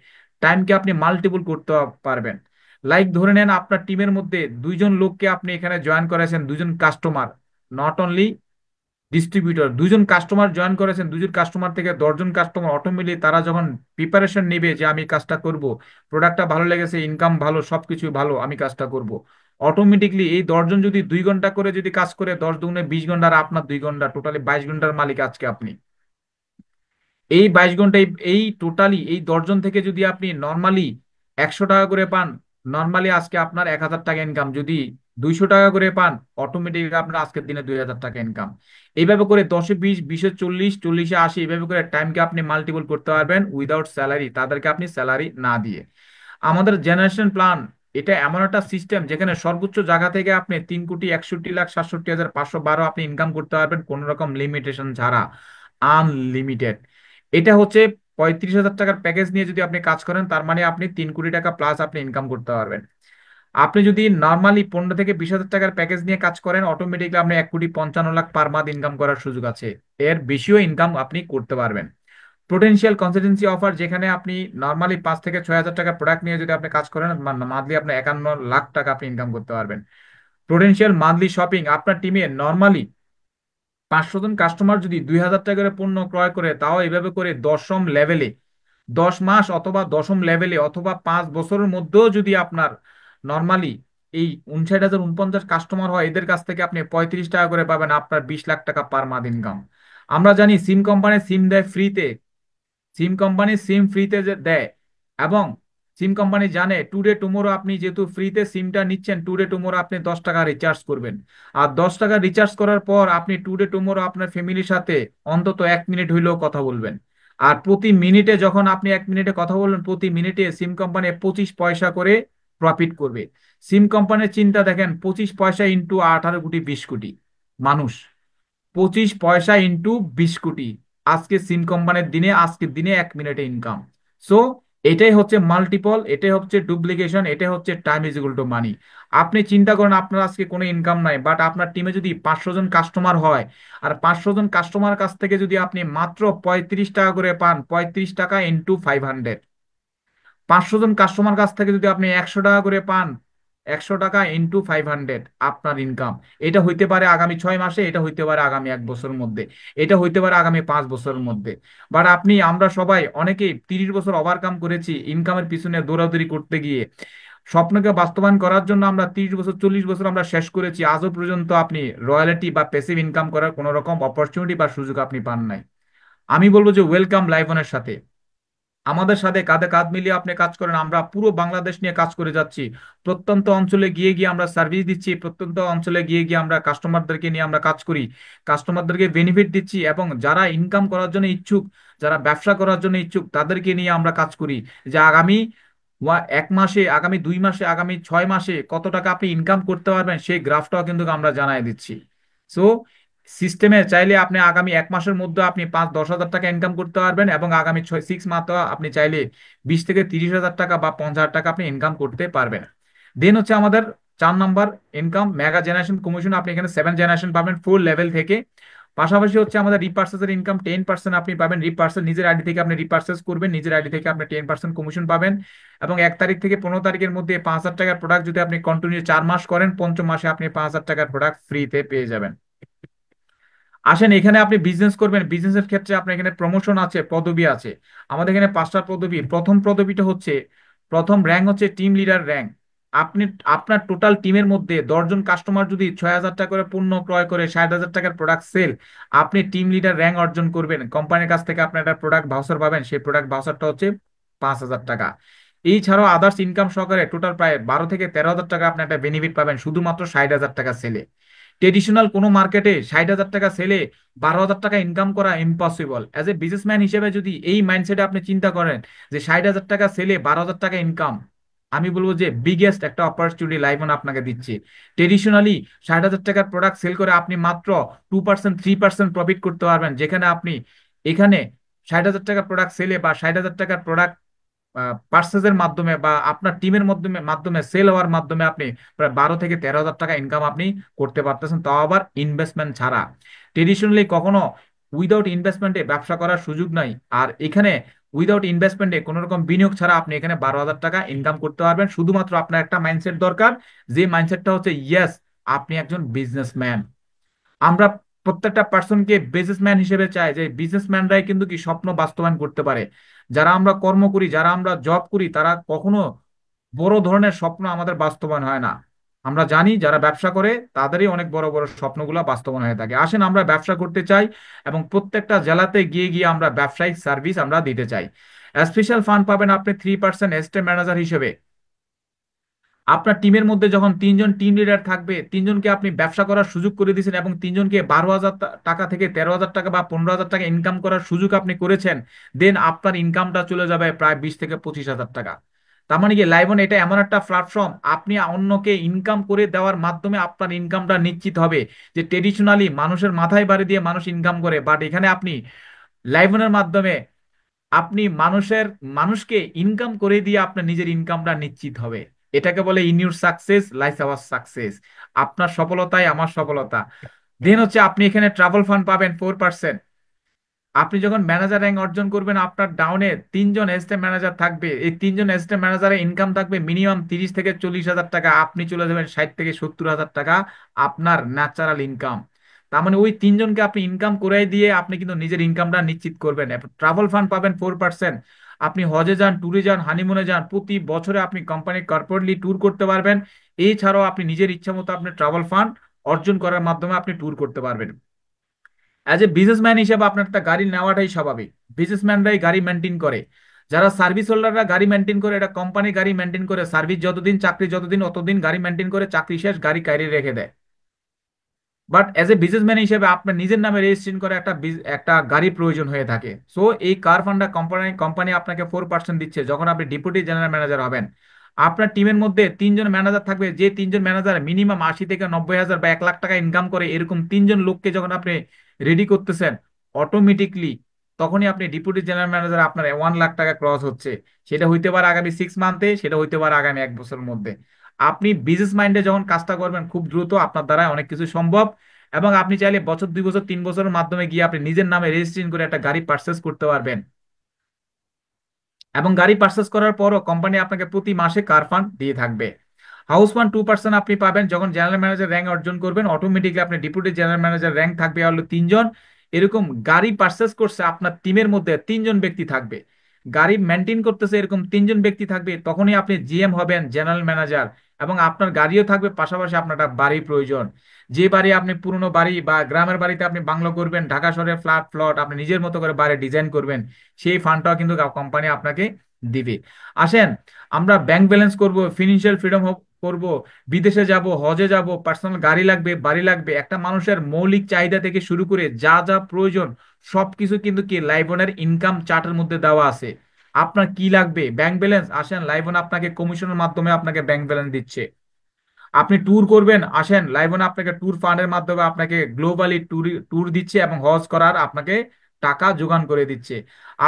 টাইমকে আপনি মাল্টিপল করতে পারবেন। লাইক ধরে নেন আপনার টিমের মধ্যে 2 জন লোককে আপনি এখানে জয়েন করেছেন, 2 জন কাস্টমার, নট অনলি ডিস্ট্রিবিউটর। 2 জন কাস্টমার জয়েন করেছেন, 2 জন কাস্টমার থেকে 10 জন কাস্টমার অটোমেটিক তারা যখন প্রিপারেশন নেবে যে আমি কাজটা করব, প্রোডাক্টটা ভালো লেগেছে, ইনকাম ভালো, সবকিছু ভালো, আমি কাজটা করব, অটোমেটিকলি এই 10 জন যদি 2 ঘন্টা করে যদি কাজ করে, 10 দুগুণে 20 ঘন্টা, আর আপনার 2 ঘন্টা, টোটালি 22 ঘন্টার মালিক আজকে আপনি। এই 22 ঘন্টায় এই টোটালি এই 10 জন থেকে যদি আপনি নর্মালি 100 টাকা করে পান, নর্মালি আজকে আপনার 1,000 টাকা ইনকাম। যদি 200 টাকা করে পান, অটোমেটিক আপনার আজকের দিনে 2,000 টাকা ইনকাম। এইভাবে করে 10-এ 20, 20-এ 40, 40-এ 80, এইভাবে করে টাইমকে আপনি মাল্টিপল করতে পারবেন উইদাউট স্যালারি, তাদেরকে আপনি স্যালারি না দিয়ে। আমাদের জেনারেশন প্ল্যান এটা এমন একটা সিস্টেম যেখানে সর্বোচ্চ জায়গা থেকে আপনি 3,61,67,512 আপনি ইনকাম করতে পারবেন কোন রকম লিমিটেশন ছাড়া, আনলিমিটেড। এটা হচ্ছে 35,000 টাকার প্যাকেজ নিয়ে যদি আপনি কাজ করেন, তার মানে আপনি 3 কোটি টাকা প্লাস আপনি ইনকাম করতে পারবেন। আপনি যদি নর্মালি 15 থেকে 20,000 টাকার প্যাকেজ নিয়ে কাজ করেন, অটোমেটিকলি আপনি 1,55,00,000 পার মান্থ ইনকাম করার সুযোগ আছে। এর বেশিও ইনকাম আপনি করতে পারবেন। পোটেনশিয়াল কনসালটেন্সি অফার, যেখানে আপনি নর্মালি 5 থেকে 6 হাজার টাকার প্রোডাক্ট নিয়ে যদি আপনি কাজ করেন, মান্থলি আপনি 51,00,000 টাকা আপনি ইনকাম করতে পারবেন। পোটেনশিয়াল মান্থলি শপিং, আপনার টিমে নর্মালি 500 জন কাস্টমার যদি 2,000 টাকা করে পণ্য ক্রয় করে, তাও এইভাবে করে 10ম লেভেলে 10 মাস অথবা দশম লেভেলে অথবা 5 বছরের মধ্যেও যদি আপনার নর্মালি এই 59,049 কাস্টমার হয়, এদের কাছ থেকে আপনি 35 টাকা করে পাবেন, আপনার 20 লাখ টাকা পার মান্থ ইনকাম। আমরা জানি সিম কোম্পানি সিম দেয় ফ্রিতে, সিম কোম্পানি সিম ফ্রিতে যে দেয়, এবং সিম কোম্পানি জানে টুডে টুমোরো আপনি যেহেতু ফ্রিতে সিমটা নিচ্ছেন, টুডে টুমোরো আপনি 10 টাকা রিচার্জ করবেন। আর 10 টাকা রিচার্জ করার পর আপনি টুডে টুমোরো আপনার ফ্যামিলির সাথে অন্তত 1 মিনিট হইলেও কথা বলবেন। আর প্রতি মিনিটে যখন আপনি 1 মিনিটে কথা বলবেন, প্রতি মিনিটে সিম কোম্পানি 25 পয়সা করে প্রফিট করবে। সিম কোম্পানির চিন্তা দেখেন, 25 পয়সা ইন্টু 18 কোটি 20 কোটি মানুষ, 25 পয়সা ইন্টু 20 কোটি। আজকে সিম কোম্পানির দিনে, আজকের দিনে 1 মিনিটে ইনকাম। সো এটাই হচ্ছে মাল্টিপল, এটাই হচ্ছে ডুপ্লিকেশন, এটাই হচ্ছে time is equal to money. আপনি চিন্তা করেন আপনার আজকে কোনো ইনকাম নাই, বাট আপনার টিমে যদি 500 জন কাস্টমার হয়, আর 500 জন কাস্টমার কাছ থেকে যদি আপনি মাত্র 35 টাকা করে পান, 35 টাকা ইন্টু 500, 500 জন কাস্টমার কাছ থেকে যদি আপনি 100 টাকা করে পান, 100 টাকা ইন্টু 500 আপনার ইনকাম। এটা হইতে পারে আগামী 6 মাসে, এটা হইতে পারে আগামী 1 বছরের মধ্যে, এটা হইতে পারে আগামী 5 বছরের মধ্যে। বাট আপনি, আমরা সবাই অনেকেই 30 বছর ওভারকাম করেছি ইনকামের পিছনে দৌড়াদৌড়ি করতে গিয়ে। স্বপ্নকে বাস্তবায়ন করার জন্য আমরা 30 বছর 40 বছর আমরা শেষ করেছি, আজও পর্যন্ত আপনি রয়্যালিটি বা প্যাসিভ ইনকাম করার কোনো রকম অপরচুনিটি বা সুযোগ আপনি পান নাই। আমি বলবো যে ওয়েলকাম লাইভনের সাথে, আমাদের সাথে কাঁধে কাঁধ মিলিয়ে আপনি কাজ করেন। আমরা পুরো বাংলাদেশ নিয়ে কাজ করে যাচ্ছি, প্রত্যন্ত অঞ্চলে গিয়ে গিয়ে আমরা সার্ভিস দিচ্ছি, প্রত্যন্ত অঞ্চলে গিয়ে গিয়ে আমরা কাস্টমারদেরকে নিয়ে আমরা কাজ করি, কাস্টমারদেরকে বেনিফিট দিচ্ছি, এবং যারা ইনকাম করার জন্য ইচ্ছুক, যারা ব্যবসা করার জন্য ইচ্ছুক, তাদেরকে নিয়ে আমরা কাজ করি যে আগামী 1 মাসে, আগামী 2 মাসে, আগামী 6 মাসে কত টাকা আপনি ইনকাম করতে পারবেন, সেই গ্রাফটাও কিন্তু আমরা জানাই দিচ্ছি। সো সিস্টেমে চাইলে আপনি আগামী 1 মাসের মধ্যে আপনি 5-10 হাজার টাকা ইনকাম করতে পারবেন, এবং আগামী 6 মাস আপনি চাইলে 20 থেকে 30 হাজার টাকা বা 50 হাজার টাকা আপনি ইনকাম করতে পারবেন। দেন হচ্ছে আমাদের 4 number income mega generation commission. আপনি এখানে 7 জেনারেশন পাবেন 4 লেভেল থেকে। পাশাপাশি হচ্ছে আমাদের রিপার্সেসের ইনকাম 10% আপনি পাবেন। রিপার্সেস নিজের আইডি থেকে আপনি রিপার্সেস করবেন, নিজের আইডি থেকে আপনি 10% কমিশন পাবেন। এবং 1 তারিখ থেকে 15 তারিখের মধ্যে 5,000 টাকার প্রোডাক্ট যদি আপনি কন্টিনিউ 4 মাস করেন, পঞ্চম মাসে আপনি 5,000 টাকার প্রোডাক্ট ফ্রিতে পেয়ে যাবেন। আসেন, এখানে আপনি বিজনেস করবেন, বিজনেসের ক্ষেত্রে আপনার এখানে প্রমোশন আছে, পদবি আছে। আমাদের এখানে 5টা পদবি। প্রথম পদবিটা হচ্ছে, প্রথম র্যাঙ্ক হচ্ছে টিম লিডার র্যাঙ্ক। আপনি আপনার টোটাল টিমের মধ্যে 10 জন কাস্টমার যদি 6,000 টাকা করে পণ্য ক্রয় করে 60,000 টাকার প্রোডাক্ট সেল, আপনি টিম লিডার র্যাঙ্ক অর্জন করবেন। কোম্পানির কাছ থেকে আপনি একটা প্রোডাক্ট ভাউচার পাবেন, সেই প্রোডাক্ট ভাউচারটা হচ্ছে 5,000 টাকা। এই ছাড়াও আদার্স ইনকাম সহকারে টোটাল প্রায় 12 থেকে 13 হাজার টাকা আপনি একটা বেনিফিট পাবেন শুধুমাত্র 60,000 টাকা সেলে। ট্রেডিশনাল কোনো মার্কেটে 60,000 টাকা সেলে 12,000 টাকা ইনকাম করা ইম্পসিবল। অ্যাজ এ বিজনেসম্যান হিসেবে যদি এই মাইন্ডসেটে আপনি চিন্তা করেন যে 60,000 টাকা সেলে 12,000 টাকা ইনকাম, আমি বলবো যে বিগেস্ট একটা অপরচুনিটি লাইফ অন আপনাকে দিচ্ছে। ট্রেডিশনালি 60,000 টাকার প্রোডাক্ট সেল করে আপনি মাত্র 2% 3% প্রফিট করতে পারবেন, যেখানে আপনি এখানে 60,000 টাকার প্রোডাক্ট সেলে বা 60,000 টাকার প্রোডাক্ট পার্সেসের মাধ্যমে বা আপনার টিমের মাধ্যমে মাধ্যমে সেল হওয়ার মাধ্যমে আপনি প্রায় 12 থেকে 13 হাজার টাকা ইনকাম আপনি করতে পারতেছেন, তাও আবার ইনভেস্টমেন্ট ছাড়া। ট্রেডিশনালি কখনো উইদাউট ইনভেস্টমেন্টে ব্যবসা করার সুযোগ নাই। আর এখানে উইদাউট ইনভেস্টমেন্টে কোনো রকম বিনিয়োগ ছাড়া আপনি এখানে 12,000 টাকা ইনকাম করতে পারবেন। শুধুমাত্র আপনার একটা মাইন্ডসেট দরকার, যে মাইন্ডসেটটা হচ্ছে ইয়েস, আপনি একজন বিজনেসম্যান। আমরা প্রত্যেকটা পার্সনকে বিজনেসম্যান হিসেবে চাই, যে বিজনেসম্যানরাই কিন্তু কি স্বপ্ন বাস্তবায়ন করতে পারে। যারা আমরা কর্ম করি, যারা আমরা জব করি, তারা কখনো বড় ধরনের স্বপ্ন আমাদের বাস্তবায়ন হয় না। আমরা জানি যারা ব্যবসা করে তাদেরই অনেক বড় বড় স্বপ্নগুলো বাস্তবায়ন হয়ে থাকে। আসেন, আমরা ব্যবসা করতে চাই এবং প্রত্যেকটা জেলাতে গিয়ে গিয়ে আমরা ব্যবসায়িক সার্ভিস আমরা দিতে চাই। স্পেশাল ফান্ড পাবেন আপনি 3% এস্টেট ম্যানেজার হিসেবে। আপনার টিমের মধ্যে যখন 3 জন টিম লিডার থাকবে, 3 জনকে আপনি ব্যবসা করার সুযোগ করে দিয়েছেন, এবং 3 জনকে 12,000 টাকা থেকে 13,000 টাকা বা 15,000 টাকা ইনকাম করার সুযোগ আপনি করেছেন, দেন আপনার ইনকামটা চলে যাবে প্রায় 20 থেকে 25 হাজার টাকা। তার মানে কি, লাইভন এটা এমন একটা প্ল্যাটফর্ম, আপনি অন্যকে ইনকাম করে দেওয়ার মাধ্যমে আপনার ইনকামটা নিশ্চিত হবে। যে ট্রেডিশনালি মানুষের মাথায় বাড়ি দিয়ে মানুষ ইনকাম করে, বাট এখানে আপনি লাইভনের মাধ্যমে আপনি মানুষকে ইনকাম করে দিয়ে আপনার নিজের ইনকামটা নিশ্চিত হবে। এটাকে বলে in your success lies our success. আপনার সফলতাই আমার সফলতা। দেন হচ্ছে আপনি এখানে ট্রাভেল ফান্ড পাবেন 4%। আপনি যখন ম্যানেজার র্যাঙ্ক অর্জন করবেন, আপনার ডাউনে 3 জন অ্যাসিস্ট্যান্ট ম্যানেজার থাকবে। এই 3 জন অ্যাসিস্ট্যান্ট ম্যানেজারের ইনকাম থাকবে মিনিমাম 30 থেকে 40 হাজার টাকা, আপনি চলে যাবেন 60 থেকে 70 হাজার টাকা আপনার ন্যাচারাল ইনকাম। তার মানে ওই 3 জনকে আপনি ইনকাম করে দিয়ে আপনি কিন্তু নিজের ইনকামটা নিশ্চিত করবেন। ট্রাভেল ফান্ড পাবেন 4%। আপনি হজে যান, ট্যুরে যান, হানিমুনে যান, প্রতি বছরে আপনি কোম্পানি কর্পোরেটলি ট্যুর করতে পারবেন। এছাড়াও আপনি নিজের ইচ্ছা মতো আপনি ট্রাভেল ফান্ড অর্জন করার মাধ্যমে আপনি ট্যুর করতে পারবেন। অ্যাজ এ বিজনেসম্যান হিসেবে আপনার একটা গাড়ি নেওয়াটাই স্বাভাবিক। বিজনেসম্যানরাই গাড়ি মেনটেন করে, যারা সার্ভিস হোল্ডাররা গাড়ি মেনটেন করে, এটা কোম্পানি গাড়ি মেনটেন করে, সার্ভিস যতদিন, চাকরি যতদিন, অতদিন গাড়ি মেনটেন করে, চাকরি শেষ গাড়ি কাইরে রেখে দেয়। বাট এজ এ বিজনেসম্যান হিসেবে আপনার নিজের নামে রেজিস্ট্রেশন করে একটা একটা গাড়ি প্রয়োজন হয়ে থাকে। সো এই কার ফান্ডটা কোম্পানি কোম্পানি আপনাকে 4% দিচ্ছে যখন আপনি ডেপুটি জেনারেল ম্যানেজার হবেন। আপনার টিমের মধ্যে 3 জন ম্যানেজার থাকবে, যে 3 জন ম্যানেজার মিনিমাম 80 থেকে 90 হাজার বা 1 লাখ টাকা ইনকাম করে, এরকম 3 জন লোককে যখন আপনি রেডি করতেছেন, অটোমেটিকলি তখনই আপনি ডেপুটি জেনারেল ম্যানেজার, আপনার 1 লাখ টাকা ক্রস হচ্ছে। সেটা হইতে পারে আগামী 6 মান্থে, সেটা হইতে পারে আগামী 1 বছরের মধ্যে। আপনি বিজনেস মাইন্ডে যখন কাজটা করবেন, খুব দ্রুত আপনার দ্বারা অনেক কিছু সম্ভব। এবং আপনি চাইলে বছর, 2 বছর, 3 বছরের মাধ্যমে গিয়ে আপনি নিজের নামে রেজিস্ট্রেশন করে একটা গাড়ি পারচেস করতে পারবেন। এবং গাড়ি পারচেস করার পরও কোম্পানি আপনাকে প্রতি মাসে কার ফান্ড দিয়ে থাকবে। হাউস ফান্ড 2% আপনি পাবেন যখন জেনারেল ম্যানেজার র্যাঙ্ক অর্জন করবেন। অটোমেটিকলি আপনি ডেপুটি জেনারেল ম্যানেজার র্যাঙ্ক থাকবে হলো 3 জন। এরকম গাড়ি পারচেস করছে আপনার টিমের মধ্যে 3 জন ব্যক্তি থাকবে, গাড়ি মেনটেন করতেছে এরকম 3 জন ব্যক্তি থাকবে, তখনই আপনি জিএম হবেন, জেনারেল ম্যানেজার। এবং আপনার গাড়িও থাকবে, পাশাপাশি আপনার একটা বাড়ি প্রয়োজন। যে বাড়ি আপনি পুরনো বাড়ি বা গ্রামের বাড়িতে আপনি বাংলো করবেন, ঢাকা শহরে ফ্ল্যাট প্লট আপনি নিজের মতো করে বাড়ি ডিজাইন করবেন, সেই ফান্ডটাও কিন্তু কোম্পানি আপনাকে দিবে। আসেন, আমরা ব্যাংক ব্যালেন্স করব, ফিনান্সিয়াল ফ্রিডম করব, বিদেশে যাব, হজে যাব, পার্সোনাল গাড়ি লাগবে, বাড়ি লাগবে, একটা মানুষের মৌলিক চাহিদা থেকে শুরু করে যা যা প্রয়োজন সবকিছু কিন্তু কি লাইবনের ইনকাম চার্টের মধ্যে দেওয়া আছে। আপনার কি লাগবে? Bank balance. আসেন, লাইবন আপনাকে কমিশনের মাধ্যমে আপনাকে ব্যাংক ব্যালেন্স দিচ্ছে। আপনি ট্যুর করবেন, আসেন, লাইবন আপনাকে ট্যুর ফান্ডের মাধ্যমে আপনাকে গ্লোবালি ট্যুর ট্যুর দিচ্ছে এবং হজ করার আপনাকে টাকা যোগান করে দিচ্ছে।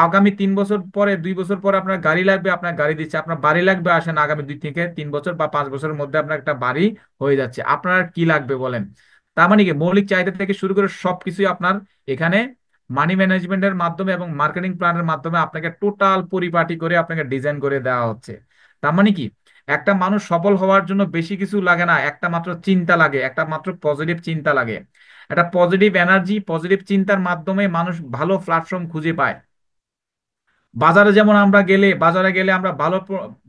আগামী 3 বছর পরে, 2 বছর পরে আপনার গাড়ি লাগবে, আপনার গাড়ি দিচ্ছে। আপনার বাড়ি লাগবে, আসেন, আগামী 2 থেকে 3 বছর বা 5 বছরের মধ্যে আপনার একটা বাড়ি হয়ে যাচ্ছে। আপনার আর কি লাগবে বলেন? তার মানে কি, মৌলিক চাহিদা থেকে শুরু করে সবকিছুই আপনার এখানে মানি ম্যানেজমেন্টের মাধ্যমে এবং মার্কেটিং প্ল্যানের মাধ্যমে আপনাকে টোটাল পরিপাটি করে আপনাকে ডিজাইন করে দেওয়া হচ্ছে। তার মানে কি, একটা মানুষ সফল হওয়ার জন্য বেশি কিছু লাগে না, একটা মাত্র চিন্তা লাগে, একটা মাত্র পজিটিভ চিন্তা লাগে। একটা পজিটিভ এনার্জি, পজিটিভ চিন্তার মাধ্যমে মানুষ ভালো প্ল্যাটফর্ম খুঁজে পায়। বাজারে গেলে আমরা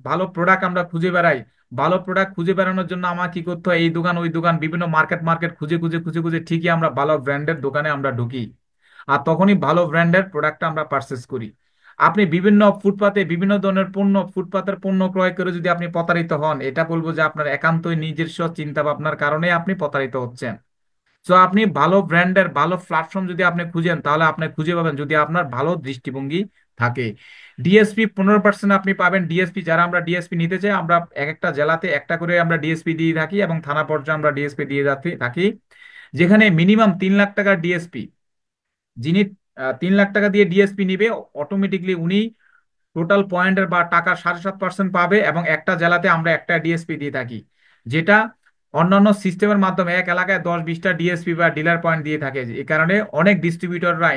ভালো প্রোডাক্ট আমরা খুঁজে বেড়াই। ভালো প্রোডাক্ট খুঁজে বেড়ানোর জন্য আমার কি করতে হয়? এই দোকান, ওই দোকান, বিভিন্ন মার্কেট মার্কেট খুঁজে খুঁজে খুঁজে খুঁজে ঠিকই আমরা ভালো ব্র্যান্ডের দোকানে আমরা ঢুকি। আর তখনই ভালো ব্র্যান্ডের প্রোডাক্টটা আমরা পারচেস করি। আপনি বিভিন্ন ফুটপাতে বিভিন্ন ধরনের পণ্য, ফুটপাতের পণ্য ক্রয় করে যদি আপনি প্রতারিত হন, এটা বলবো যে আপনার একান্তই নিজস্ব চিন্তা ভাবনার কারণে আপনি প্রতারিত হচ্ছেন। তো আপনি ভালো ব্র্যান্ডের ভালো প্ল্যাটফর্ম যদি আপনি খুঁজেন, তাহলে আপনি খুঁজে পাবেন যদি আপনার ভালো দৃষ্টিভঙ্গি থাকে। ডিএসপি 15% আপনি পাবেন। ডিএসপি, যারা আমরা ডিএসপি নিতে চাই, আমরা এক একটা জেলাতে একটা করে আমরা ডিএসপি দিয়ে থাকি এবং থানা পর্যায়ে আমরা ডিএসপি দিয়ে থাকি। যেখানে মিনিমাম 3 লাখ টাকার ডিএসপি, যিনি 3 লাখ টাকা দিয়ে ডিএসপি নিবে, অটোমেটিকলি উনি টোটাল পয়েন্টের বা টাকার 7.5% পাবে। এবং একটা জেলাতে আমরা একটা ডিএসপি দিয়ে থাকি, যেটা অন্যান্য সিস্টেমের মাধ্যমে এক এলাকায় 10-20টা ডিএসপি বা ডিলার পয়েন্ট দিয়ে থাকে। এই কারণে অনেক ডিস্ট্রিবিউটররা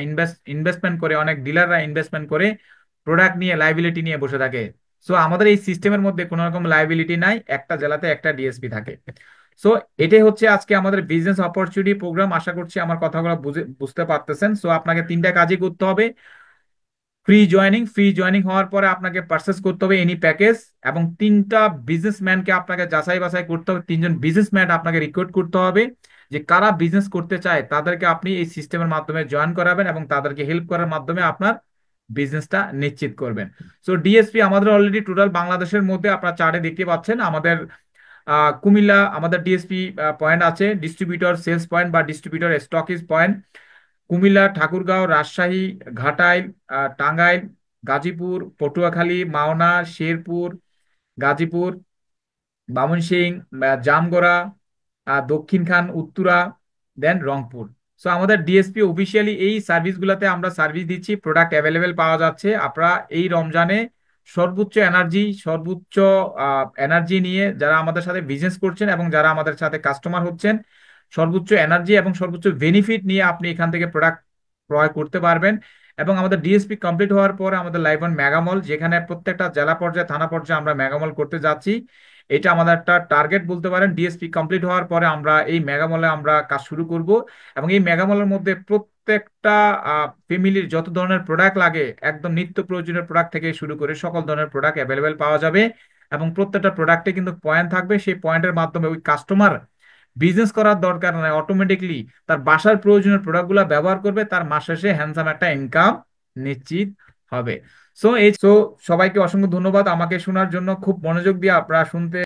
ইনভেস্টমেন্ট করে, অনেক ডিলাররা ইনভেস্টমেন্ট করে প্রোডাক্ট নিয়ে, লাইবিলিটি নিয়ে বসে থাকে। সো আমাদের এই সিস্টেমের মধ্যে কোনো রকম লাইবিলিটি নাই, একটা জেলাতে একটা ডিএসপি থাকে। সো এটাই হচ্ছে আজকে আমাদের বিজনেস অপরচুনিটি প্রোগ্রাম। আশা করছি আমার কথাগুলো বুঝতে পারতেছেন। সো আপনাকে 3টা কাজই করতে হবে। ফ্রি জয়েনিং হওয়ার পরে আপনাকে পারচেস করতে হবে এনি প্যাকেজ। এবং 3টা বিজনেসম্যানকে আপনাকে যাচাই বাছাই করতে হবে, 3 জন বিজনেসম্যান আপনাকে রিক্রুট করতে হবে, যে কারা বিজনেস করতে চায় তাদেরকে আপনি এই সিস্টেমের মাধ্যমে জয়েন করাবেন এবং তাদেরকে হেল্প করার মাধ্যমে আপনার বিজনেসটা নিশ্চিত করবেন। সো ডিএসপি আমাদের অলরেডি টোটাল বাংলাদেশের মধ্যে আপনার চার্টে দেখতে পাচ্ছেন, আমাদের কুমিল্লা আমাদের ডিএসপি পয়েন্ট আছে, ডিস্ট্রিবিউটর সেলস পয়েন্ট বা ডিস্ট্রিবিউটর স্টকিজ পয়েন্ট। কুমিল্লা, ঠাকুরগাঁও, রাজশাহী, ঘাটাইল, টাঙ্গাইল, গাজীপুর, পটুয়াখালী, মাওনা, শেরপুর, গাজীপুর, ময়মনসিংহ, জামগড়া, দক্ষিণখান, উত্তরা, দেন রংপুর। সো আমাদের ডিএসপি অফিসিয়ালি এই সার্ভিসগুলোতে আমরা সার্ভিস দিচ্ছি, প্রোডাক্ট অ্যাভেলেবেল পাওয়া যাচ্ছে। আপনারা এই রমজানে সর্বোচ্চ এনার্জি নিয়ে যারা আমাদের সাথে বিজনেস করছেন এবং যারা আমাদের সাথে কাস্টমার হচ্ছেন, সর্বোচ্চ এনার্জি এবং সর্বোচ্চ বেনিফিট নিয়ে আপনি এখান থেকে প্রোডাক্ট ক্রয় করতে পারবেন। এবং আমাদের ডিএসপি কমপ্লিট হওয়ার পরে আমাদের লাইভ অন মেগামল, যেখানে প্রত্যেকটা জেলা পর্যায়ে থানা পর্যায়ে আমরা মেগামল করতে যাচ্ছি। এটা আমাদের একটা টার্গেট বলতে পারেন। ডিএসপি কমপ্লিট হওয়ার পরে আমরা এই মেগামলে আমরা কাজ শুরু করব, এবং এই মেগামলের মধ্যে প্রত্যেকটা ফ্যামিলির যত ধরনের প্রোডাক্ট লাগে, একদম নিত্য প্রয়োজনীয় প্রোডাক্ট থেকে শুরু করে সকল ধরনের প্রোডাক্ট অ্যাভেলেবেল পাওয়া যাবে। এবং প্রত্যেকটা প্রোডাক্টে কিন্তু পয়েন্ট থাকবে, সেই পয়েন্টের মাধ্যমে ওই কাস্টমার বিজনেস করার দরকার নাই, অটোমেটিকলি তার বাসার প্রয়োজনীয় প্রোডাক্টগুলো ব্যবহার করবে, তার মাস শেষে হ্যান্ডসাম একটা ইনকাম নিশ্চিত হবে। সো সবাইকে অসংখ্য ধন্যবাদ আমাকে শোনার জন্য, খুব মনোযোগ দিয়ে আপনারা শুনতে